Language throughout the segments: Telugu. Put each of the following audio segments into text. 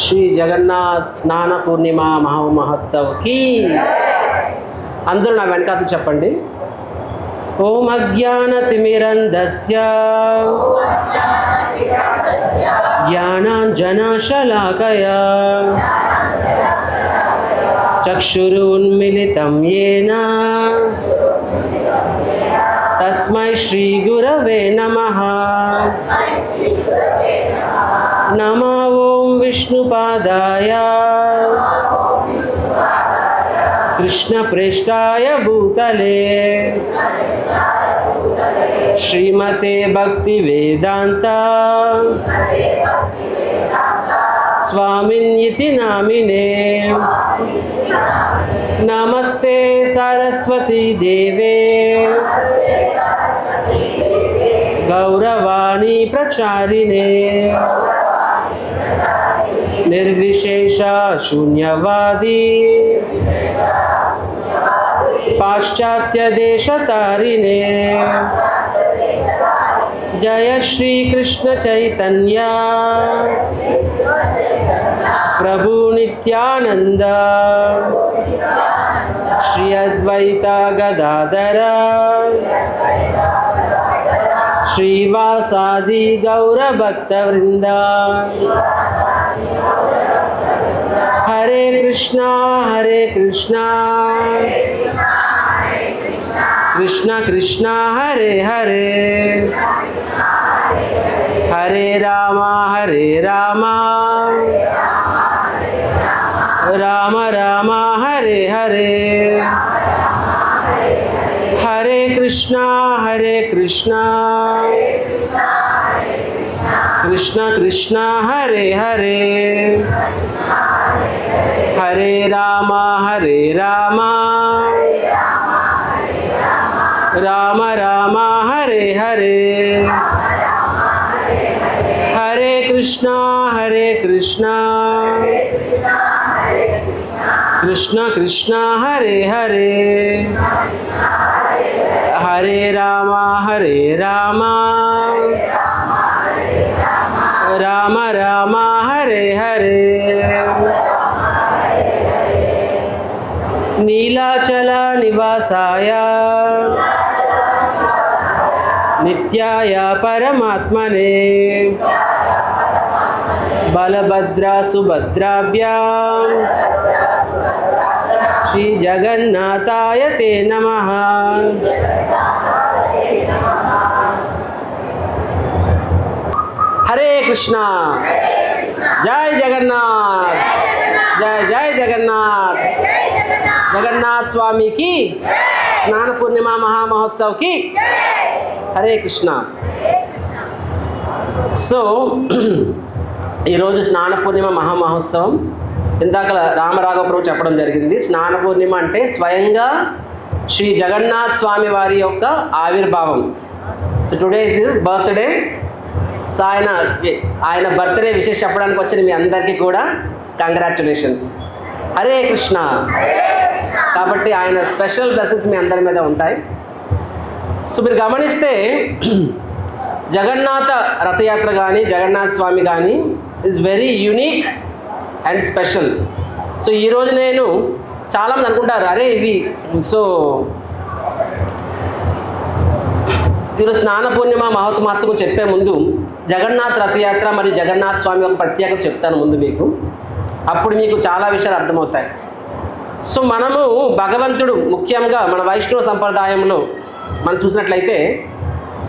శ్రీ జగన్నాథ్ స్నాన పూర్ణిమ మహోత్సవ్కి అందరూ నా వెనకాల చెప్పండి. ఓం అజ్ఞానతిమిరంధస్య జ్ఞానాంజనశలాకయా చక్షురున్మిలితం యేన తస్మై శ్రీ గురవే నమః. నమో ఓం విష్ణుపాదాయ కృష్ణప్రేష్ఠాయ భూతలే శ్రీమతే భక్తివేదాంత స్వామిన్యితి నామినే. నమస్తే సరస్వతీ దేవే గౌరవాణి ప్రచారిణే నిర్విశేష శూన్యవాది పాశ్చాత్య దేశతారిణే. జయ శ్రీ కృష్ణ చైతన్య ప్రభు నిత్యానంద శ్రీ అద్వైత గదాధర శ్రీవాసాది గౌర భక్త వృంద. హరే కృష్ణ కృష్ణ కృష్ణ హరే హరే హరే రామ రామ రామ హరే హరే. హరే కృష్ణ కృష్ణ కృష్ణ హరే హరే హరే రామ రామ రామ హరే హరే. హరే కృష్ణ కృష్ణ కృష్ణ హరే హరే హరే రామ రామ రామ హరే హరే. నీలాచల నివాసాయ నిత్యాయ పరమాత్మనే బలభద్ర సుభద్రాభ్యాం శ్రీ జగన్నాథాయ తే నమః. హరే కృష్ణ. జై జగన్నాథ్. జై జై జగన్నాథ్. జగన్నాథ్ స్వామికి స్నాన పూర్ణిమ మహామహోత్సవ్కి హరే కృష్ణ. సో ఈరోజు స్నాన పూర్ణిమ మహామహోత్సవం. ఇందాక రామరాఘవ ప్రభు చెప్పడం జరిగింది. స్నాన పూర్ణిమ అంటే స్వయంగా శ్రీ జగన్నాథ్ స్వామి వారి యొక్క ఆవిర్భావం. So today is his birthday. So ఆయన బర్త్డే విషెస్ చెప్పడానికి వచ్చిన మీ అందరికీ కూడా కంగ్రాచులేషన్స్. హరే కృష్ణ. కాబట్టి ఆయన స్పెషల్ బ్లెస్సింగ్స్ మీ అందరి మీద ఉంటాయి. సో మీరు గమనిస్తే జగన్నాథ రథయాత్ర కానీ జగన్నాథ స్వామి కానీ is very unique and special. So ఈరోజు నేను చాలామంది అనుకుంటారు, అరే ఇవి సో ఈరోజు స్నాన పూర్ణిమ మహోత్సవం చెప్పే ముందు జగన్నాథ్ రథయాత్ర మరియు జగన్నాథ్ స్వామి యొక్క ప్రత్యేకత చెప్తాను ముందు మీకు. అప్పుడు మీకు చాలా విషయాలు అర్థమవుతాయి. సో మనము భగవంతుడు ముఖ్యంగా మన వైష్ణవ సంప్రదాయంలో మనం చూసినట్లయితే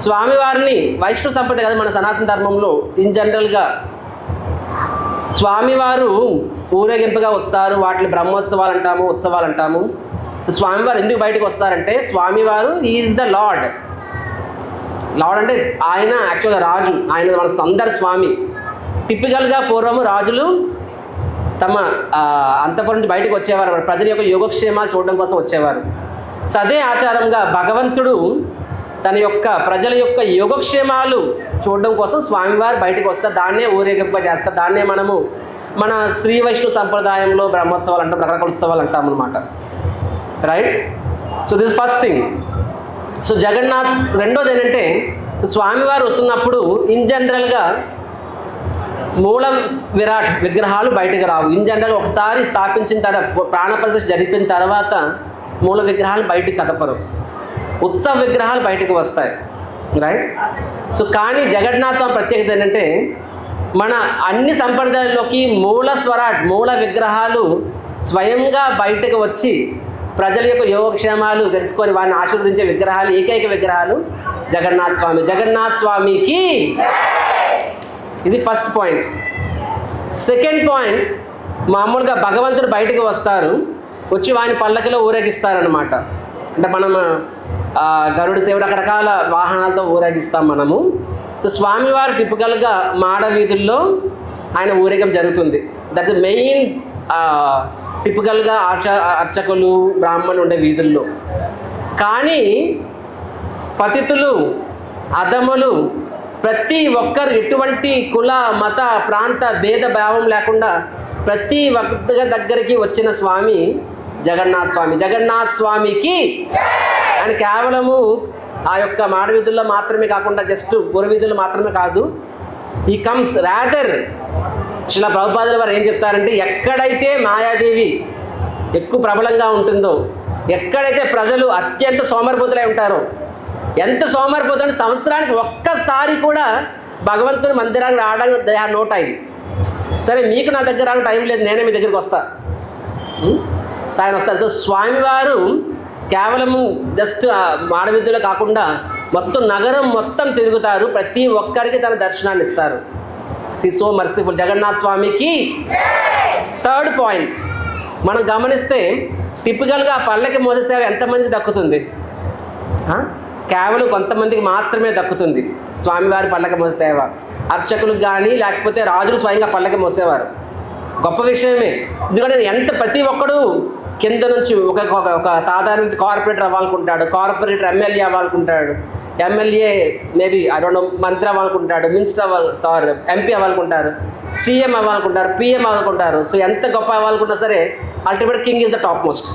స్వామివారిని వైష్ణవ సంప్రదాయం కాదు, మన సనాతన ధర్మంలో ఇన్ జనరల్గా స్వామివారు ఊరేగింపుగా వస్తారు. వాటిని బ్రహ్మోత్సవాలు అంటాము, ఉత్సవాలు అంటాము. సో స్వామివారు ఎందుకు బయటకు వస్తారంటే స్వామివారు ఈజ్ ద లార్డ్. లార్డ్ అంటే ఆయన యాక్చువల్గా రాజు, ఆయన మన అందరి స్వామి. టిపికల్గా పూర్వము రాజులు తమ అంతఃపురం నుంచి బయటకు వచ్చేవారు, ప్రజల యొక్క యోగక్షేమాలు చూడడం కోసం వచ్చేవారు. సో అదే ఆచారంగా భగవంతుడు తన యొక్క ప్రజల యొక్క యోగక్షేమాలు చూడడం కోసం స్వామివారు బయటకు వస్తారు. దాన్నే ఊరేగింపు చేస్తారు. దాన్నే మనము మన శ్రీ వైష్ణవ సంప్రదాయంలో బ్రహ్మోత్సవాలు అంటాం, రకరకాల ఉత్సవాలు అంటాం అన్నమాట. Right. So this first thing. So Jagannath. రెండోది ఏంటంటే స్వామివారు వస్తున్నప్పుడు ఇన్ జనరల్గా మూల విరాట్ విగ్రహాలు బయటకు రావు. ఇన్ జనరల్ ఒకసారి స్థాపించిన తర్వాత ప్రాణప్రతిష్ఠ జరిపిన తర్వాత మూల విగ్రహాలు బయటకు కదపరు. ఉత్సవ విగ్రహాలు బయటకు వస్తాయి, రైట్? సో కానీ జగన్నాథ స్వామి ప్రత్యేకత ఏంటంటే మన అన్ని సంప్రదాయాల్లోకి మూల విగ్రహాలు స్వయంగా బయటకు వచ్చి ప్రజల యొక్క యోగక్షేమాలు తెలుసుకొని వారిని ఆశీర్వదించే విగ్రహాలు, ఏకైక విగ్రహాలు జగన్నాథ స్వామి. జగన్నాథ స్వామికి ఇది ఫస్ట్ పాయింట్. సెకండ్ పాయింట్, మామూలుగా భగవంతుడు బయటకు వస్తారు, వచ్చి వాని పల్లకిలో ఊరేగిస్తారనమాట. అంటే మనం గరుడ సేవ రకరకాల వాహనాలతో ఊరేగిస్తాం మనము. సో స్వామివారు టిపికల్గా మాడ వీధుల్లో ఆయన ఊరేగం జరుగుతుంది. దట్స్ మెయిన్ టిపికల్గా అర్చకులు బ్రాహ్మణులు ఉండే వీధుల్లో. కానీ పతితులు అధములు ప్రతి ఒక్కరు ఎటువంటి కుల మత ప్రాంత భేద భావం లేకుండా ప్రతి ఒక్క దగ్గరికి వచ్చిన స్వామి జగన్నాథ స్వామి. జగన్నాథ స్వామికి ఆయన కేవలము ఆ యొక్క మాడ వీధుల్లో మాత్రమే కాకుండా జస్ట్ పుర వీధుల్లో మాత్రమే కాదు, ఈ కమ్స్ రాదర్. శిలా ప్రభుపాదుల వారు ఏం చెప్తారంటే ఎక్కడైతే మాయాదేవి ఎక్కువ ప్రబలంగా ఉంటుందో, ఎక్కడైతే ప్రజలు అత్యంత సోమరిపోతులై ఉంటారో, ఎంత సోమరిపోతుంటే సంవత్సరానికి ఒక్కసారి కూడా భగవంతుని మందిరానికి రావడానికి దే హ్యావ్ నో టైం. సరే మీకు నా దగ్గర రావడానికి టైం లేదు, నేనే మీ దగ్గరికి వస్తా, ఆయన వస్తారు. సో స్వామివారు కేవలము జస్ట్ మాడవిద్యలో కాకుండా మొత్తం నగరం మొత్తం తిరుగుతారు, ప్రతి ఒక్కరికి తన దర్శనాన్ని ఇస్తారు. సో మర్సిఫుల్ జగన్నాథ స్వామికి. థర్డ్ పాయింట్ మనం గమనిస్తే టిపికల్గా పల్లకి మోసే సేవ ఎంతమందికి దక్కుతుంది? కేవలం కొంతమందికి మాత్రమే దక్కుతుంది స్వామివారి పల్లకి మోసే సేవ. అర్చకులకు కానీ లేకపోతే రాజులు స్వయంగా పల్లకి మోసేవారు, గొప్ప విషయమే. ఎందుకంటే ప్రతి ఒక్కడు కింద నుంచి ఒక సాధారణ కార్పొరేటర్ అవ్వాలనుకుంటాడు, కార్పొరేటర్ ఎమ్మెల్యే అవ్వాలనుకుంటాడు, ఎమ్మెల్యే మేబీ మంత్రి అవ్వాలనుకుంటాడు, మినిస్టర్ ఎంపీ అవ్వాలనుకుంటారు, సీఎం అవ్వాలనుకుంటారు, పిఎం అవ్వాలనుకుంటారు. సో ఎంత గొప్ప అవ్వాలనుకున్నా సరే ultimate king is the topmost.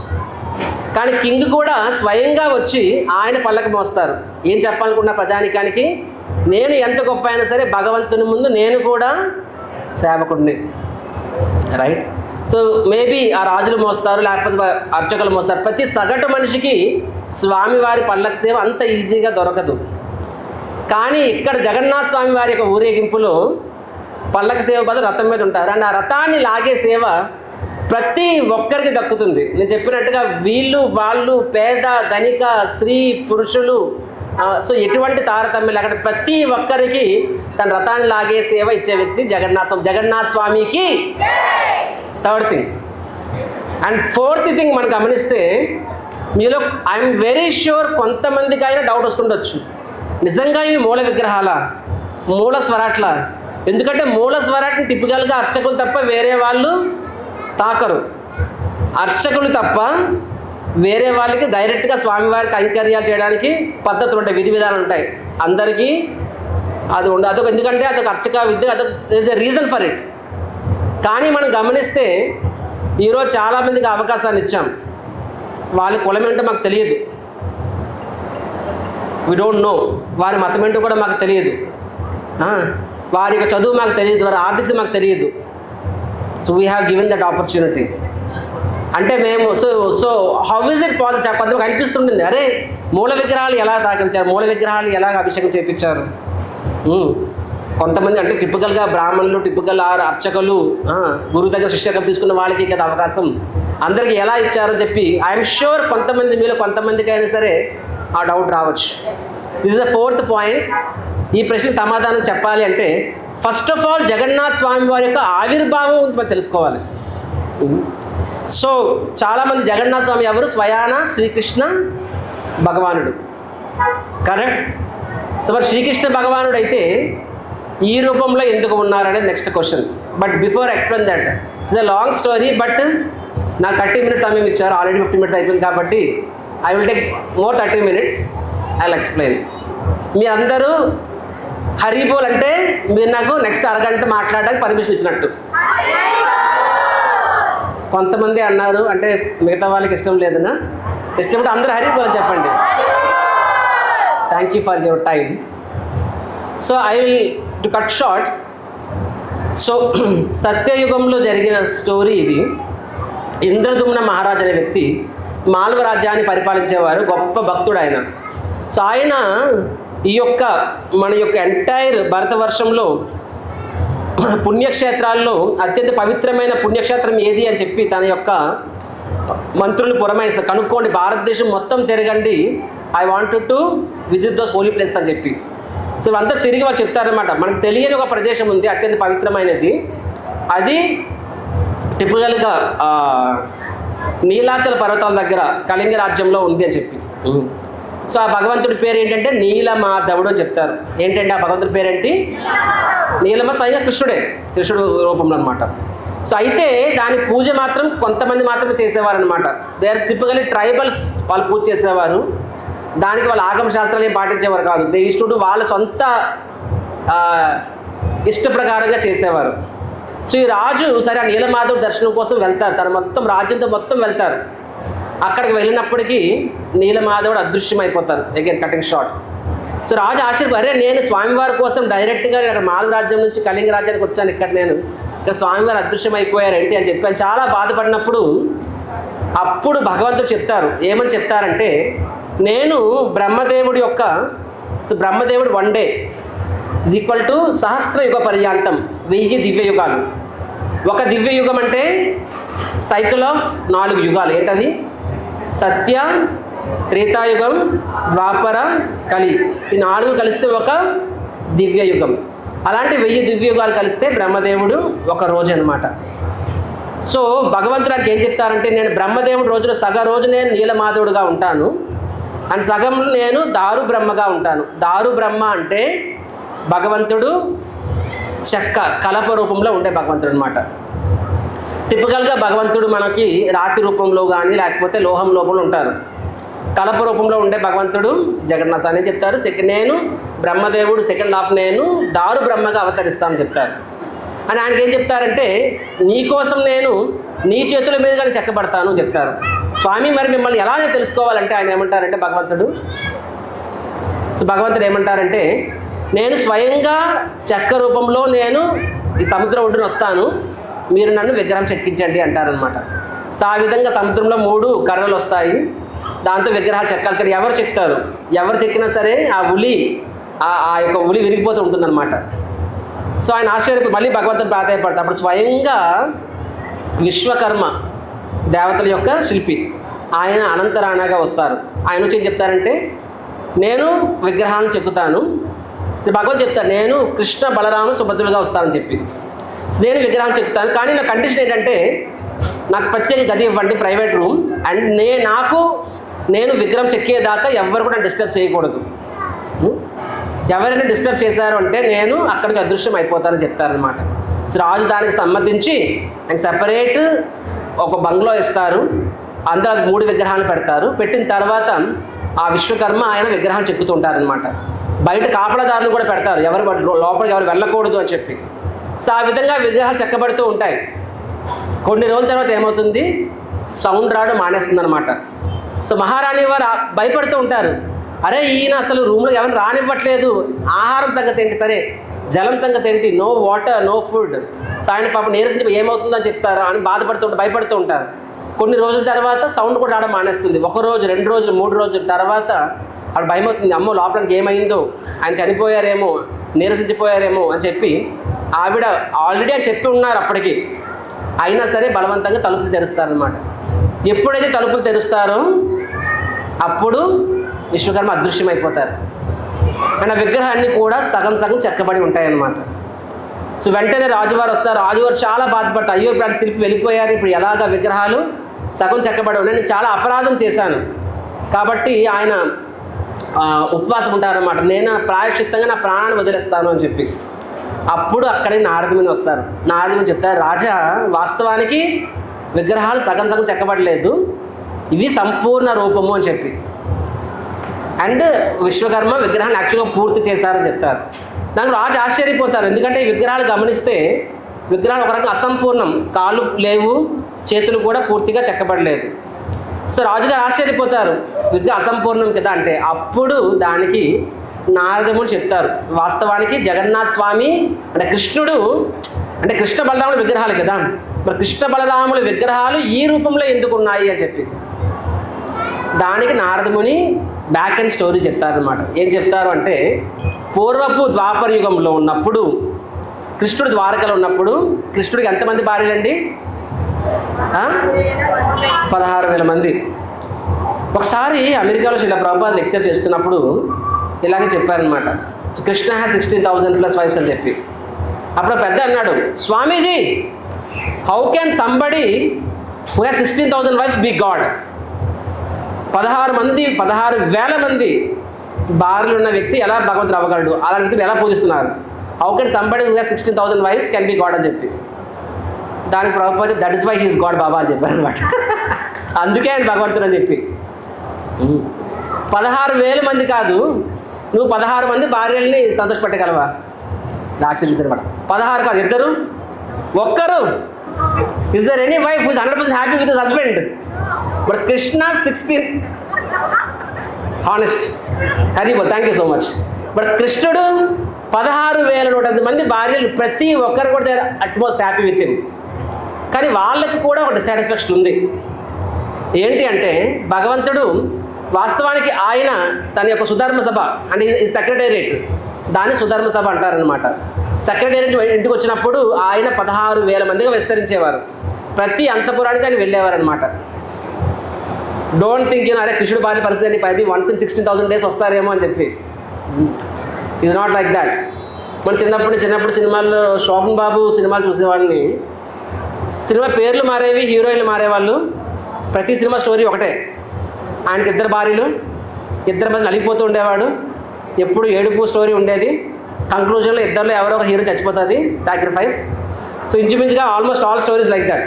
కానీ కింగ్ కూడా స్వయంగా వచ్చి ఆయన పల్లకి మోస్తారు. ఏం చెప్పాలనుకున్న ప్రజానికానికి, నేను ఎంత గొప్ప అయినా సరే భగవంతుని ముందు నేను కూడా సేవకుడిని, రైట్? సో మేబీ ఆ రాజులు మోస్తారు, లేకపోతే అర్చకులు మోస్తారు. ప్రతి సగటు మనిషికి స్వామివారి పల్లకి సేవ అంత ఈజీగా దొరకదు. కానీ ఇక్కడ జగన్నాథ స్వామి వారి యొక్క ఊరేగింపులో పల్లకి సేవ బదులు రథం మీద ఉంటారు. అండ్ ఆ రథాన్ని లాగే సేవ ప్రతి ఒక్కరికి దక్కుతుంది. నేను చెప్పినట్టుగా వీళ్ళు వాళ్ళు పేద ధనిక స్త్రీ పురుషులు, సో ఎటువంటి తారతమ్యం లేకుండా ప్రతి ఒక్కరికి తన రథాన్ని లాగే సేవ ఇచ్చే వ్యక్తి జగన్నాథ స్వామికి. Third thing. And fourth thing మనం గమనిస్తే మీలో ఐఎమ్ వెరీ ష్యూర్ కొంతమందికి అయినా డౌట్ వస్తుండొచ్చు, నిజంగా ఇవి మూల విగ్రహాల మూల స్వరాట్ల? ఎందుకంటే మూల స్వరాట్ని టిపికల్గా అర్చకులు తప్ప వేరే వాళ్ళు తాకరు. అర్చకులు తప్ప వేరే వాళ్ళకి డైరెక్ట్గా స్వామివారికి కైంకర్యాలు చేయడానికి పద్ధతులు ఉంటాయి, విధి విధానాలు ఉంటాయి. అందరికీ అది ఉండదు. అదొక ఎందుకంటే అదొక అర్చక విద్య, అదొక there is a reason for it. కానీ మనం గమనిస్తే ఈరోజు చాలామందికి అవకాశాన్ని ఇచ్చాం, వాళ్ళ కులం ఏంటో మాకు తెలియదు, వి డోంట్ నో. వారి మతం ఏంటో కూడా మాకు తెలియదు, వారి యొక్క చదువు మాకు తెలియదు, వారి ఆర్థిక మాకు తెలియదు. So we have given that opportunity. అంటే మేము so how is it possible? కొంతమంది అనిపిస్తుంటుంది, అరే మూల విగ్రహాలు ఎలా తాకించారు, మూల విగ్రహాలు ఎలా అభిషేకం చేయించారు. కొంతమంది అంటే టిపికల్గా బ్రాహ్మణులు, టిపికల్ అర్చకులు, గురువు దగ్గర శిష్యకం తీసుకున్న వాళ్ళకి కదా అవకాశం, అందరికీ ఎలా ఇచ్చారో చెప్పి ఐఎమ్ షూర్ కొంతమంది మీలో కొంతమందికి అయినా సరే ఆ డౌట్ రావచ్చు. This is the fourth point. ఈ ప్రశ్నకు సమాధానం చెప్పాలి అంటే ఫస్ట్ ఆఫ్ ఆల్ జగన్నాథ స్వామి వారి యొక్క ఆవిర్భావం గురించి మనం తెలుసుకోవాలి. సో చాలామంది జగన్నాథ స్వామి ఎవరు? స్వయాన శ్రీకృష్ణ భగవానుడు, కరెక్ట్? సో మరి శ్రీకృష్ణ భగవానుడు అయితే ఈ రూపంలో ఎందుకు ఉన్నారనేది next question. But before explain that, it's a long story. But నాకు 30 minutes సమయం ఇచ్చారు, ఆల్రెడీ 50 minutes అయిపోయింది కాబట్టి I will take more 30 minutes. I will explain. మీరందరూ హరిబోల్ అంటే మీరు నాకు నెక్స్ట్ అరగంట మాట్లాడడానికి పర్మిషన్ ఇచ్చినట్టు. కొంతమంది అన్నారు అంటే మిగతా వాళ్ళకి ఇష్టం లేదన్నా, ఇష్టం అంటే అందరూ హరిబోల్ అని చెప్పండి. Thank you for your time. So I will to cut short. So సత్యయుగంలో జరిగిన స్టోరీ ఇది. ఇంద్రదుమ్న మహారాజు అనే వ్యక్తి మాల్వ రాజ్యాన్ని పరిపాలించేవారు, గొప్ప భక్తుడు ఆయన. సో ఆయన ఈ యొక్క మన యొక్క ఎంటైర్ భారతవర్షంలో పుణ్యక్షేత్రాల్లో అత్యంత పవిత్రమైన పుణ్యక్షేత్రం ఏది అని చెప్పి తన యొక్క మంత్రులు పురమాయిస్తారు, కనుక్కోండి, భారతదేశం మొత్తం తిరగండి, I wanted to visit those holy places అని చెప్పి. సో అంతా తిరిగి వాళ్ళు చెప్తారనమాట. మనకు తెలియని ఒక ప్రదేశం ఉంది అత్యంత పవిత్రమైనది, అది టిపికల్గా నీలాచల పర్వతాల దగ్గర కళింగ రాజ్యంలో ఉంది అని చెప్పి. సో ఆ భగవంతుడి పేరు ఏంటంటే నీలమాధవుడు అని చెప్తారు. ఏంటంటే ఆ భగవంతుడి పేరేంటి? నీలమ, స్వయంగా కృష్ణుడు రూపంలో అనమాట. సో అయితే దాని పూజ మాత్రం కొంతమంది మాత్రమే చేసేవారు అనమాట. దే ఆర్ టిపికల్లీ ట్రైబల్స్, వాళ్ళు పూజ చేసేవారు. దానికి వాళ్ళ ఆగమ శాస్త్రాలు ఏం పాటించేవారు కాదు. దే యూజ్డ్ టు డూ వాళ్ళ సొంత ఇష్ట ప్రకారంగా చేసేవారు. సో ఈ రాజు సరే ఆ నీలమాధవ్ దర్శనం కోసం వెళ్తారు, తన మొత్తం రాజ్యంతో మొత్తం వెళ్తారు. అక్కడికి వెళ్ళినప్పటికీ నీలమాధవుడు అదృశ్యమైపోతారు. Again cutting short. సో రాజు ఆశ్చర్యపోయి, అరే నేను స్వామివారి కోసం డైరెక్ట్గా ఇక్కడ మాల్ రాజ్యం నుంచి కళింగ రాజ్యానికి వచ్చాను, ఇక్కడ స్వామివారు అదృశ్యమైపోయారు ఏంటి అని చెప్పి చాలా బాధపడినప్పుడు అప్పుడు భగవంతుడు చెప్తారు. ఏమని చెప్తారంటే, నేను బ్రహ్మదేవుడి యొక్క బ్రహ్మదేవుడు 1 day ఈజ్ ఈక్వల్ టు సహస్రయుగ పర్యాంతం, 1000 దివ్యయుగాలు. ఒక దివ్యయుగం అంటే సైకిల్ ఆఫ్ 4 యుగాలు. ఏంటది? సత్య, త్రేతాయుగం, ద్వాపర, కలి. ఈ 4 కలిస్తే ఒక దివ్యయుగం. అలాంటి 1000 దివ్యయుగాలు కలిస్తే బ్రహ్మదేవుడు ఒక రోజు అనమాట. సో భగవంతుడానికి ఏం చెప్తారంటే, నేను బ్రహ్మదేవుడు రోజులో సగ రోజు నేను నీలమాధవుడుగా ఉంటాను అని, సగం నేను దారు బ్రహ్మగా ఉంటాను. దారు బ్రహ్మ అంటే భగవంతుడు చెక్క కలప రూపంలో ఉండే భగవంతుడు అనమాట. టిపికల్గా భగవంతుడు మనకి రాతి రూపంలో కానీ లేకపోతే లోహం రూపంలో ఉంటారు. కలప రూపంలో ఉండే భగవంతుడు జగన్నాథ్ అని చెప్తారు. నేను బ్రహ్మదేవుడు సెకండ్ హాఫ్ నేను దారు బ్రహ్మగా అవతరిస్తానని చెప్తారు. అని ఆయనకి ఏం చెప్తారంటే, నీకోసం నేను నీ చేతుల మీద కానీ చెక్కబడతాను చెప్తారు. స్వామి మరి మిమ్మల్ని ఎలా తెలుసుకోవాలంటే ఆయన ఏమంటారంటే భగవంతుడు ఏమంటారంటే, నేను స్వయంగా చెక్క రూపంలో నేను ఈ సముద్రం ఒడ్డున వస్తాను, మీరు నన్ను విగ్రహం చెక్కించండి అంటారనమాట. సో ఆ విధంగా సముద్రంలో 3 కర్రలు వస్తాయి, దాంతో విగ్రహాలు చెక్కాలి. ఇక్కడ ఎవరు చెక్కినా సరే ఆ యొక్క ఉలి విరిగిపోతూ ఉంటుందన్నమాట. సో ఆయన ఆశ్చర్యపోయి మళ్ళీ భగవంతుడు ప్రాధాయపడతాడు. అప్పుడు స్వయంగా విశ్వకర్మ దేవతల యొక్క శిల్పి ఆయన అనంతరాణగా వస్తారు. ఆయన వచ్చి ఏం చెప్తారంటే, నేను విగ్రహాన్ని చెక్కుతాను. భగవంతుడు చెప్తారు, నేను కృష్ణ బలరాము సుభద్రులుగా వస్తానని చెప్పి. సో నేను విగ్రహాన్ని చెక్కుతాను, కానీ నా కండిషన్ ఏంటంటే నాకు ప్రత్యేక గది ఇవ్వండి, ప్రైవేట్ రూమ్, అండ్ నేను విగ్రహం చెక్కేదాకా ఎవరు కూడా డిస్టర్బ్ చేయకూడదు. ఎవరైనా డిస్టర్బ్ చేశారు అంటే నేను అక్కడి నుంచి అదృశ్యం అయిపోతానని చెప్తారనమాట. సో రాజు దానికి సమ్మతించి ఆయన సెపరేట్ ఒక బంగ్లో ఇస్తారు. అందులో 3 విగ్రహాలు పెడతారు. పెట్టిన తర్వాత ఆ విశ్వకర్మ ఆయన విగ్రహాలు చెక్కుతూ ఉంటారనమాట. బయట కాపలాదారులు కూడా పెడతారు, లోపలికి ఎవరు వెళ్ళకూడదు అని చెప్పి. సో ఆ విధంగా విగ్రహాలు చెక్కబడుతూ ఉంటాయి. కొన్ని రోజుల తర్వాత ఏమవుతుంది, సౌండ్ రావడం మానేస్తుంది అనమాట. సో మహారాణి వారు భయపడుతూ ఉంటారు, అరే ఈయన అసలు రూమ్లో ఎవరిని రానివ్వట్లేదు, ఆహారం సంగతి ఏంటి, సరే జలం సంగతి ఏంటి, no water no food. So ఆయన పాప నీరసించి ఏమవుతుందని చెప్తారు అని భయపడుతూ ఉంటారు. కొన్ని రోజుల తర్వాత సౌండ్ కూడా రావడం మానేస్తుంది. 1 రోజు 2 రోజులు 3 రోజుల తర్వాత అక్కడ భయం అవుతుంది, అమ్మో లోపలికి ఏమైందో, ఆయన చనిపోయారేమో, నీరసించిపోయారేమో అని చెప్పి ఆవిడ ఆల్రెడీ అని చెప్పి ఉన్నారు అప్పటికి. అయినా సరే బలవంతంగా తలుపులు తెరుస్తారనమాట. ఎప్పుడైతే తలుపులు తెరుస్తారో అప్పుడు విశ్వకర్మ అదృశ్యమైపోతారు. అండ్ ఆ విగ్రహాన్ని కూడా సగం చెక్కబడి ఉంటాయన్నమాట. సో వెంటనే రాజువారు వస్తారు. రాజువారు చాలా బాధపడతారు, అయ్యో ఇప్పుడు శిల్పి వెళ్ళిపోయారు, ఇప్పుడు ఎలాగా విగ్రహాలు సగం చెక్కబడి ఉన్నాయి, నేను చాలా అపరాధం చేశాను కాబట్టి ఆయన ఉపవాసం ఉంటారన్నమాట. నేను ప్రాయశ్చిత్తంగా నా ప్రాణాన్ని వదిలేస్తాను అని చెప్పి. అప్పుడు అక్కడే నారదముని వస్తారు. నారదముని చెప్తారు, రాజా వాస్తవానికి విగ్రహాలు సగం చెక్కబడలేదు, ఇవి సంపూర్ణ రూపము అని చెప్పి. అండ్ విశ్వకర్మ విగ్రహాన్ని యాక్చువల్గా పూర్తి చేశారని చెప్తారు. దానికి రాజు ఆశ్చర్యపోతారు, ఎందుకంటే ఈ విగ్రహాలు గమనిస్తే విగ్రహాలు ఒక రకంగా అసంపూర్ణం, కాళ్ళు లేవు, చేతులు కూడా పూర్తిగా చెక్కబడలేదు. సో రాజుగారు ఆశ్చర్యపోతారు, విగ్రహం అసంపూర్ణం కదా అంటే. అప్పుడు దానికి నారదముని చెప్తారు, వాస్తవానికి జగన్నాథ స్వామి అంటే కృష్ణుడు అంటే కృష్ణ బలరాముల విగ్రహాలు కదా, మరి కృష్ణ బలరాముల విగ్రహాలు ఈ రూపంలో ఎందుకు ఉన్నాయి అని చెప్పి దానికి నారదముని బ్యాక్ అండ్ స్టోరీ చెప్తారనమాట. ఏం చెప్తారు అంటే, పూర్వపు ద్వాపర యుగంలో ఉన్నప్పుడు, కృష్ణుడు ద్వారకలో ఉన్నప్పుడు కృష్ణుడికి ఎంతమంది భార్యలండి? 16,000 మంది. ఒకసారి అమెరికాలో శ్రీల ప్రభుపాద లెక్చర్ చేస్తున్నప్పుడు ఇలాగే చెప్పారనమాట, కృష్ణ హ్యాస్ 16,000+ వైఫ్స్ అని చెప్పి. అప్పుడు పెద్ద అన్నాడు, స్వామీజీ, how can somebody who has 16,000 wives be god? 16,000 మంది భార్యలు ఉన్న వ్యక్తి ఎలా భగవంతుడు అవ్వగలడు? అలాంటి వ్యక్తి ఎలా పూజిస్తున్నారు? How can somebody who has 16,000 wives can be god అని చెప్పి. దానికి Prabhupada, that is why he's god బాబా అని చెప్పారు అనమాట. అందుకే ఆయన భగవంతుడు అని చెప్పి. 16,000 మంది కాదు, నువ్వు 16 మంది భార్యల్ని సంతోషపెట్టగలవా? లాస్ట్ చూసారు అనమాట. 16 కాదు, ఇద్దరు, ఒక్కరు. Is there any wife who's 100% happy with his husband? But Krishna 16. Honest హరిబో, thank you so much. But కృష్ణుడు 16,108 మంది భార్యలు, ప్రతి ఒక్కరు కూడా they are utmost happy with him. కానీ వాళ్ళకి కూడా ఒక డిసాటిస్ఫాక్షన్ ఉంది. ఏంటి అంటే, భగవంతుడు వాస్తవానికి ఆయన తన యొక్క సుధర్మ సభ అంటే ఈ సెక్రటేరియట్, దాన్ని సుధర్మ సభ అంటారనమాట. సెక్రటేరియట్ ఇంటికి వచ్చినప్పుడు ఆయన 16,000 మందిగా విస్తరించేవారు. ప్రతి అంతపురానికి ఆయన వెళ్ళేవారు అనమాట. డోంట్ థింక్ అరే కృష్ణుడు భార్య పరిస్థితి అండి, పైకి 16,000 డేస్ వస్తారేమో అని చెప్పి. Is not like that. మన చిన్నప్పుడు సినిమాల్లో శోభన్ బాబు సినిమాలు చూసేవాళ్ళని, సినిమా పేర్లు మారేవి, హీరోయిన్లు మారేవాళ్ళు, ప్రతి సినిమా స్టోరీ ఒకటే. ఆయనకి 2 భార్యలు, 2 మంది నలిగిపోతూ ఉండేవాడు, ఎప్పుడు ఏడుపు స్టోరీ ఉండేది. కంక్లూజన్లో ఇద్దరిలో ఎవరో ఒక హీరో చచ్చిపోతుంది, సాక్రిఫైస్. సో ఇంచుమించుగా almost all stories like that.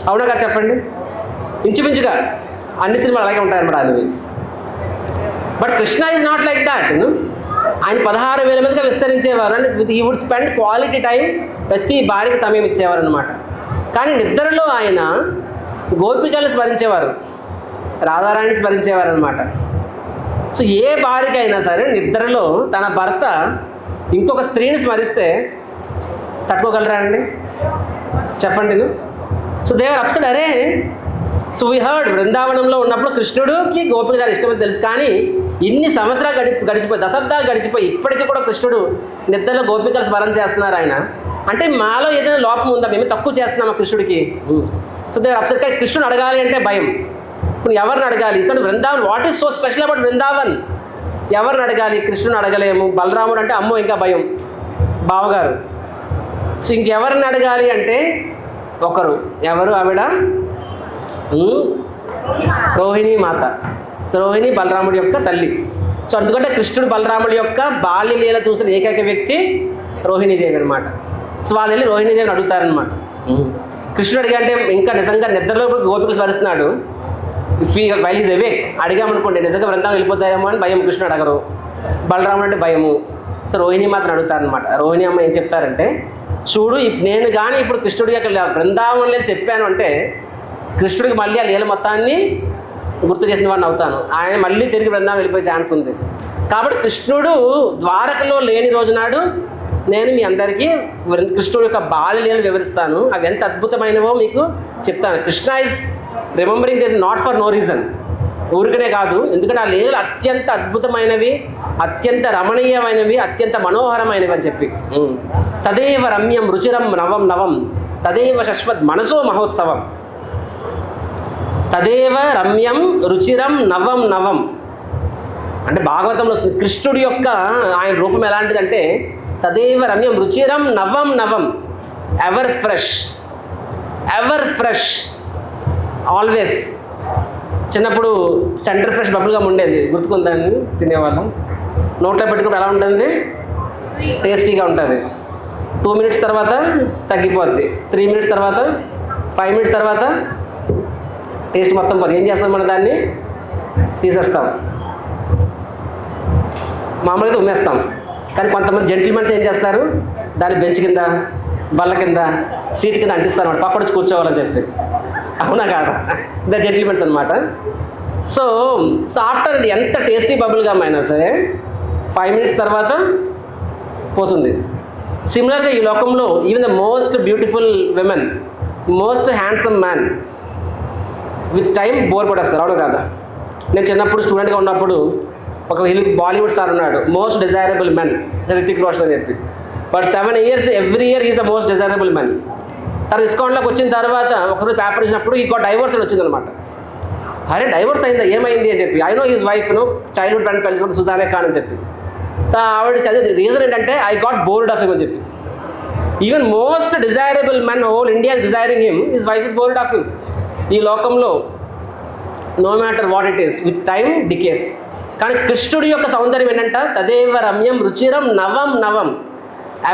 అవునా కదా చెప్పండి? ఇంచుమించుగా అన్ని సినిమాలు అలాగే ఉంటాయన్నమాట అనేవి. But Krishna is not like that. ఆయన 16,000 మందిగా విస్తరించేవారు. And he would spend quality time, ప్రతి భార్యకి సమయం ఇచ్చేవారు అనమాట. కానీ నిద్రలో ఆయన గోపికల్ని స్మరించేవారు, రాధారాణిని స్మరించేవారు అనమాట. సో ఏ భార్యకైనా సరే నిద్రలో తన భర్త ఇంకొక స్త్రీని స్మరిస్తే తట్టుకోగలరా అండి? చెప్పండి. So they are upset. అరే, సో వీ హర్డ్ బృందావనంలో ఉన్నప్పుడు కృష్ణుడికి గోపిక గారు ఇష్టమని తెలుసు, కానీ ఇన్ని సంవత్సరాలు గడిచిపోయి, దశాబ్దాలు గడిచిపోయి ఇప్పటికీ కూడా కృష్ణుడు నిద్రలో గోపికలు స్మరణ చేస్తున్నారు. ఆయన అంటే మాలో ఏదైనా లోపం ఉందా? మేము తక్కువ చేస్తున్నామా కృష్ణుడికి? So they are upset. కానీ కృష్ణుడు అడగాలి అంటే భయం. ఇప్పుడు ఎవరిని అడగాలి? So Brindavan, what is so special about Brindavan? ఎవరిని అడగాలి? కృష్ణుని అడగలేము. బలరాముడు అంటే అమ్మో ఇంకా భయం, బావగారు. సో ఇంకెవరిని అడగాలి అంటే ఒకరు, ఎవరు ఆవిడ? రోహిణీ మాత. సో రోహిణి బలరాముడి యొక్క తల్లి. సో ఎందుకంటే కృష్ణుడు బలరాముడి యొక్క బాల్యలీల చూసిన ఏకైక వ్యక్తి రోహిణీదేవి అనమాట. సో వాళ్ళు వెళ్ళి రోహిణీదేవిని అడుగుతారనమాట. కృష్ణుడు అడిగా అంటే ఇంకా నిజంగా నిద్రలో గోపికలు స్మరిస్తున్నాడు, ఇఫ్ వైల్ ఈజ్ అవేక్ అడిగామనుకోండి నిజంగా బృందావనం వెళ్ళిపోతారేమో అని భయం. కృష్ణుడు అడగరు, బలరాముడు అంటే భయము. సో రోహిణి మాత్రం అడుగుతారనమాట. రోహిణి అమ్మ ఏం చెప్తారంటే, చూడు నేను కానీ ఇప్పుడు కృష్ణుడికి అక్కడ బృందావనంలో చెప్పాను అంటే కృష్ణుడికి మళ్ళీ ఆ లీల మొత్తాన్ని గుర్తు చేసిన వాడిని అవుతాను, ఆయన మళ్ళీ తిరిగి బృందావనం వెళ్ళిపోయే ఛాన్స్ ఉంది. కాబట్టి కృష్ణుడు ద్వారకలో లేని రోజు నాడు నేను మీ అందరికీ కృష్ణుడి యొక్క బాల్యలీలను వివరిస్తాను, అవి ఎంత అద్భుతమైనవో మీకు చెప్తాను. Krishna is remembering this not for no reason, ఊరికనే కాదు. ఎందుకంటే ఆ లీలలు అత్యంత అద్భుతమైనవి, అత్యంత రమణీయమైనవి, అత్యంత మనోహరమైనవి అని చెప్పి. తదేవ రమ్యం రుచిరం నవం నవం తదేవ శశ్వత్ మనసో మహోత్సవం. తదేవ రమ్యం రుచిరం నవం నవం అంటే భాగవతంలో వస్తుంది. కృష్ణుడి యొక్క ఆయన రూపం ఎలాంటిదంటే తదేవ రమ్యం రుచిరం నవం నవం, ever fresh, ever fresh, always. చిన్నప్పుడు సెంటర్ ఫ్రెష్ బబుల్గా ఉండేది, గుర్తుకుందని తినేవాళ్ళం. నోట్లో పెట్టుకుంటే ఎలా ఉంటుంది? టేస్టీగా ఉంటుంది. 2 minutes తర్వాత తగ్గిపోద్ది, 3 minutes తర్వాత, 5 minutes తర్వాత టేస్ట్ మొత్తం పోతుంది. ఏం చేస్తాం మనం? దాన్ని తీసేస్తాం, మామూలుగా ఉమ్మేస్తాం. కానీ కొంతమంది జెంటిల్మెన్స్ ఏం చేస్తారు? దాన్ని బెంచ్ కింద, బల్ల కింద, సీట్ కింద అంటిస్తారు అన్నమాట, పక్కన వచ్చి కూర్చోవాలని చెప్పి. అవునా కాదా? ద జెంటిల్మెన్స్ అనమాట. సో ఆఫ్టర్ ఎంత టేస్టీ బబుల్గా అయినా సరే 5 minutes తర్వాత పోతుంది. సిమిలర్గా ఈ లోకంలో even the most beautiful women, most handsome man with time bore కొట్టేస్తారు, అవును కదా. నేను చిన్నప్పుడు స్టూడెంట్గా ఉన్నప్పుడు ఒక బాలీవుడ్ స్టార్ ఉన్నాడు, most desirable men, Hrithik Roshan అని చెప్పి. But 7 years every year is the most desirable men. తను డిస్కౌంట్లోకి వచ్చిన తర్వాత ఒకరోజు పేపర్ ఇచ్చినప్పుడు ఈ డైవర్స్ అని వచ్చిందనమాట. అరే డైవర్స్ అయిందా, ఏమైంది అని చెప్పి. ఐ నో హిజ్ వైఫ్ను చైల్డ్హుడ్ ఫ్రెండ్ కలిసి సుజానే ఖాన్ అని చెప్పి. ఆవిడ చదివే రీజన్ ఏంటంటే I got bored of him అని చెప్పి. Even most desirable men whole India is desiring him, his wife is bored of him. ఈ లోకంలో no matter what it is with time decays. కానీ కృష్ణుడి యొక్క సౌందర్యం ఏంటంట, తదేవ రమ్యం రుచిరం నవం నవం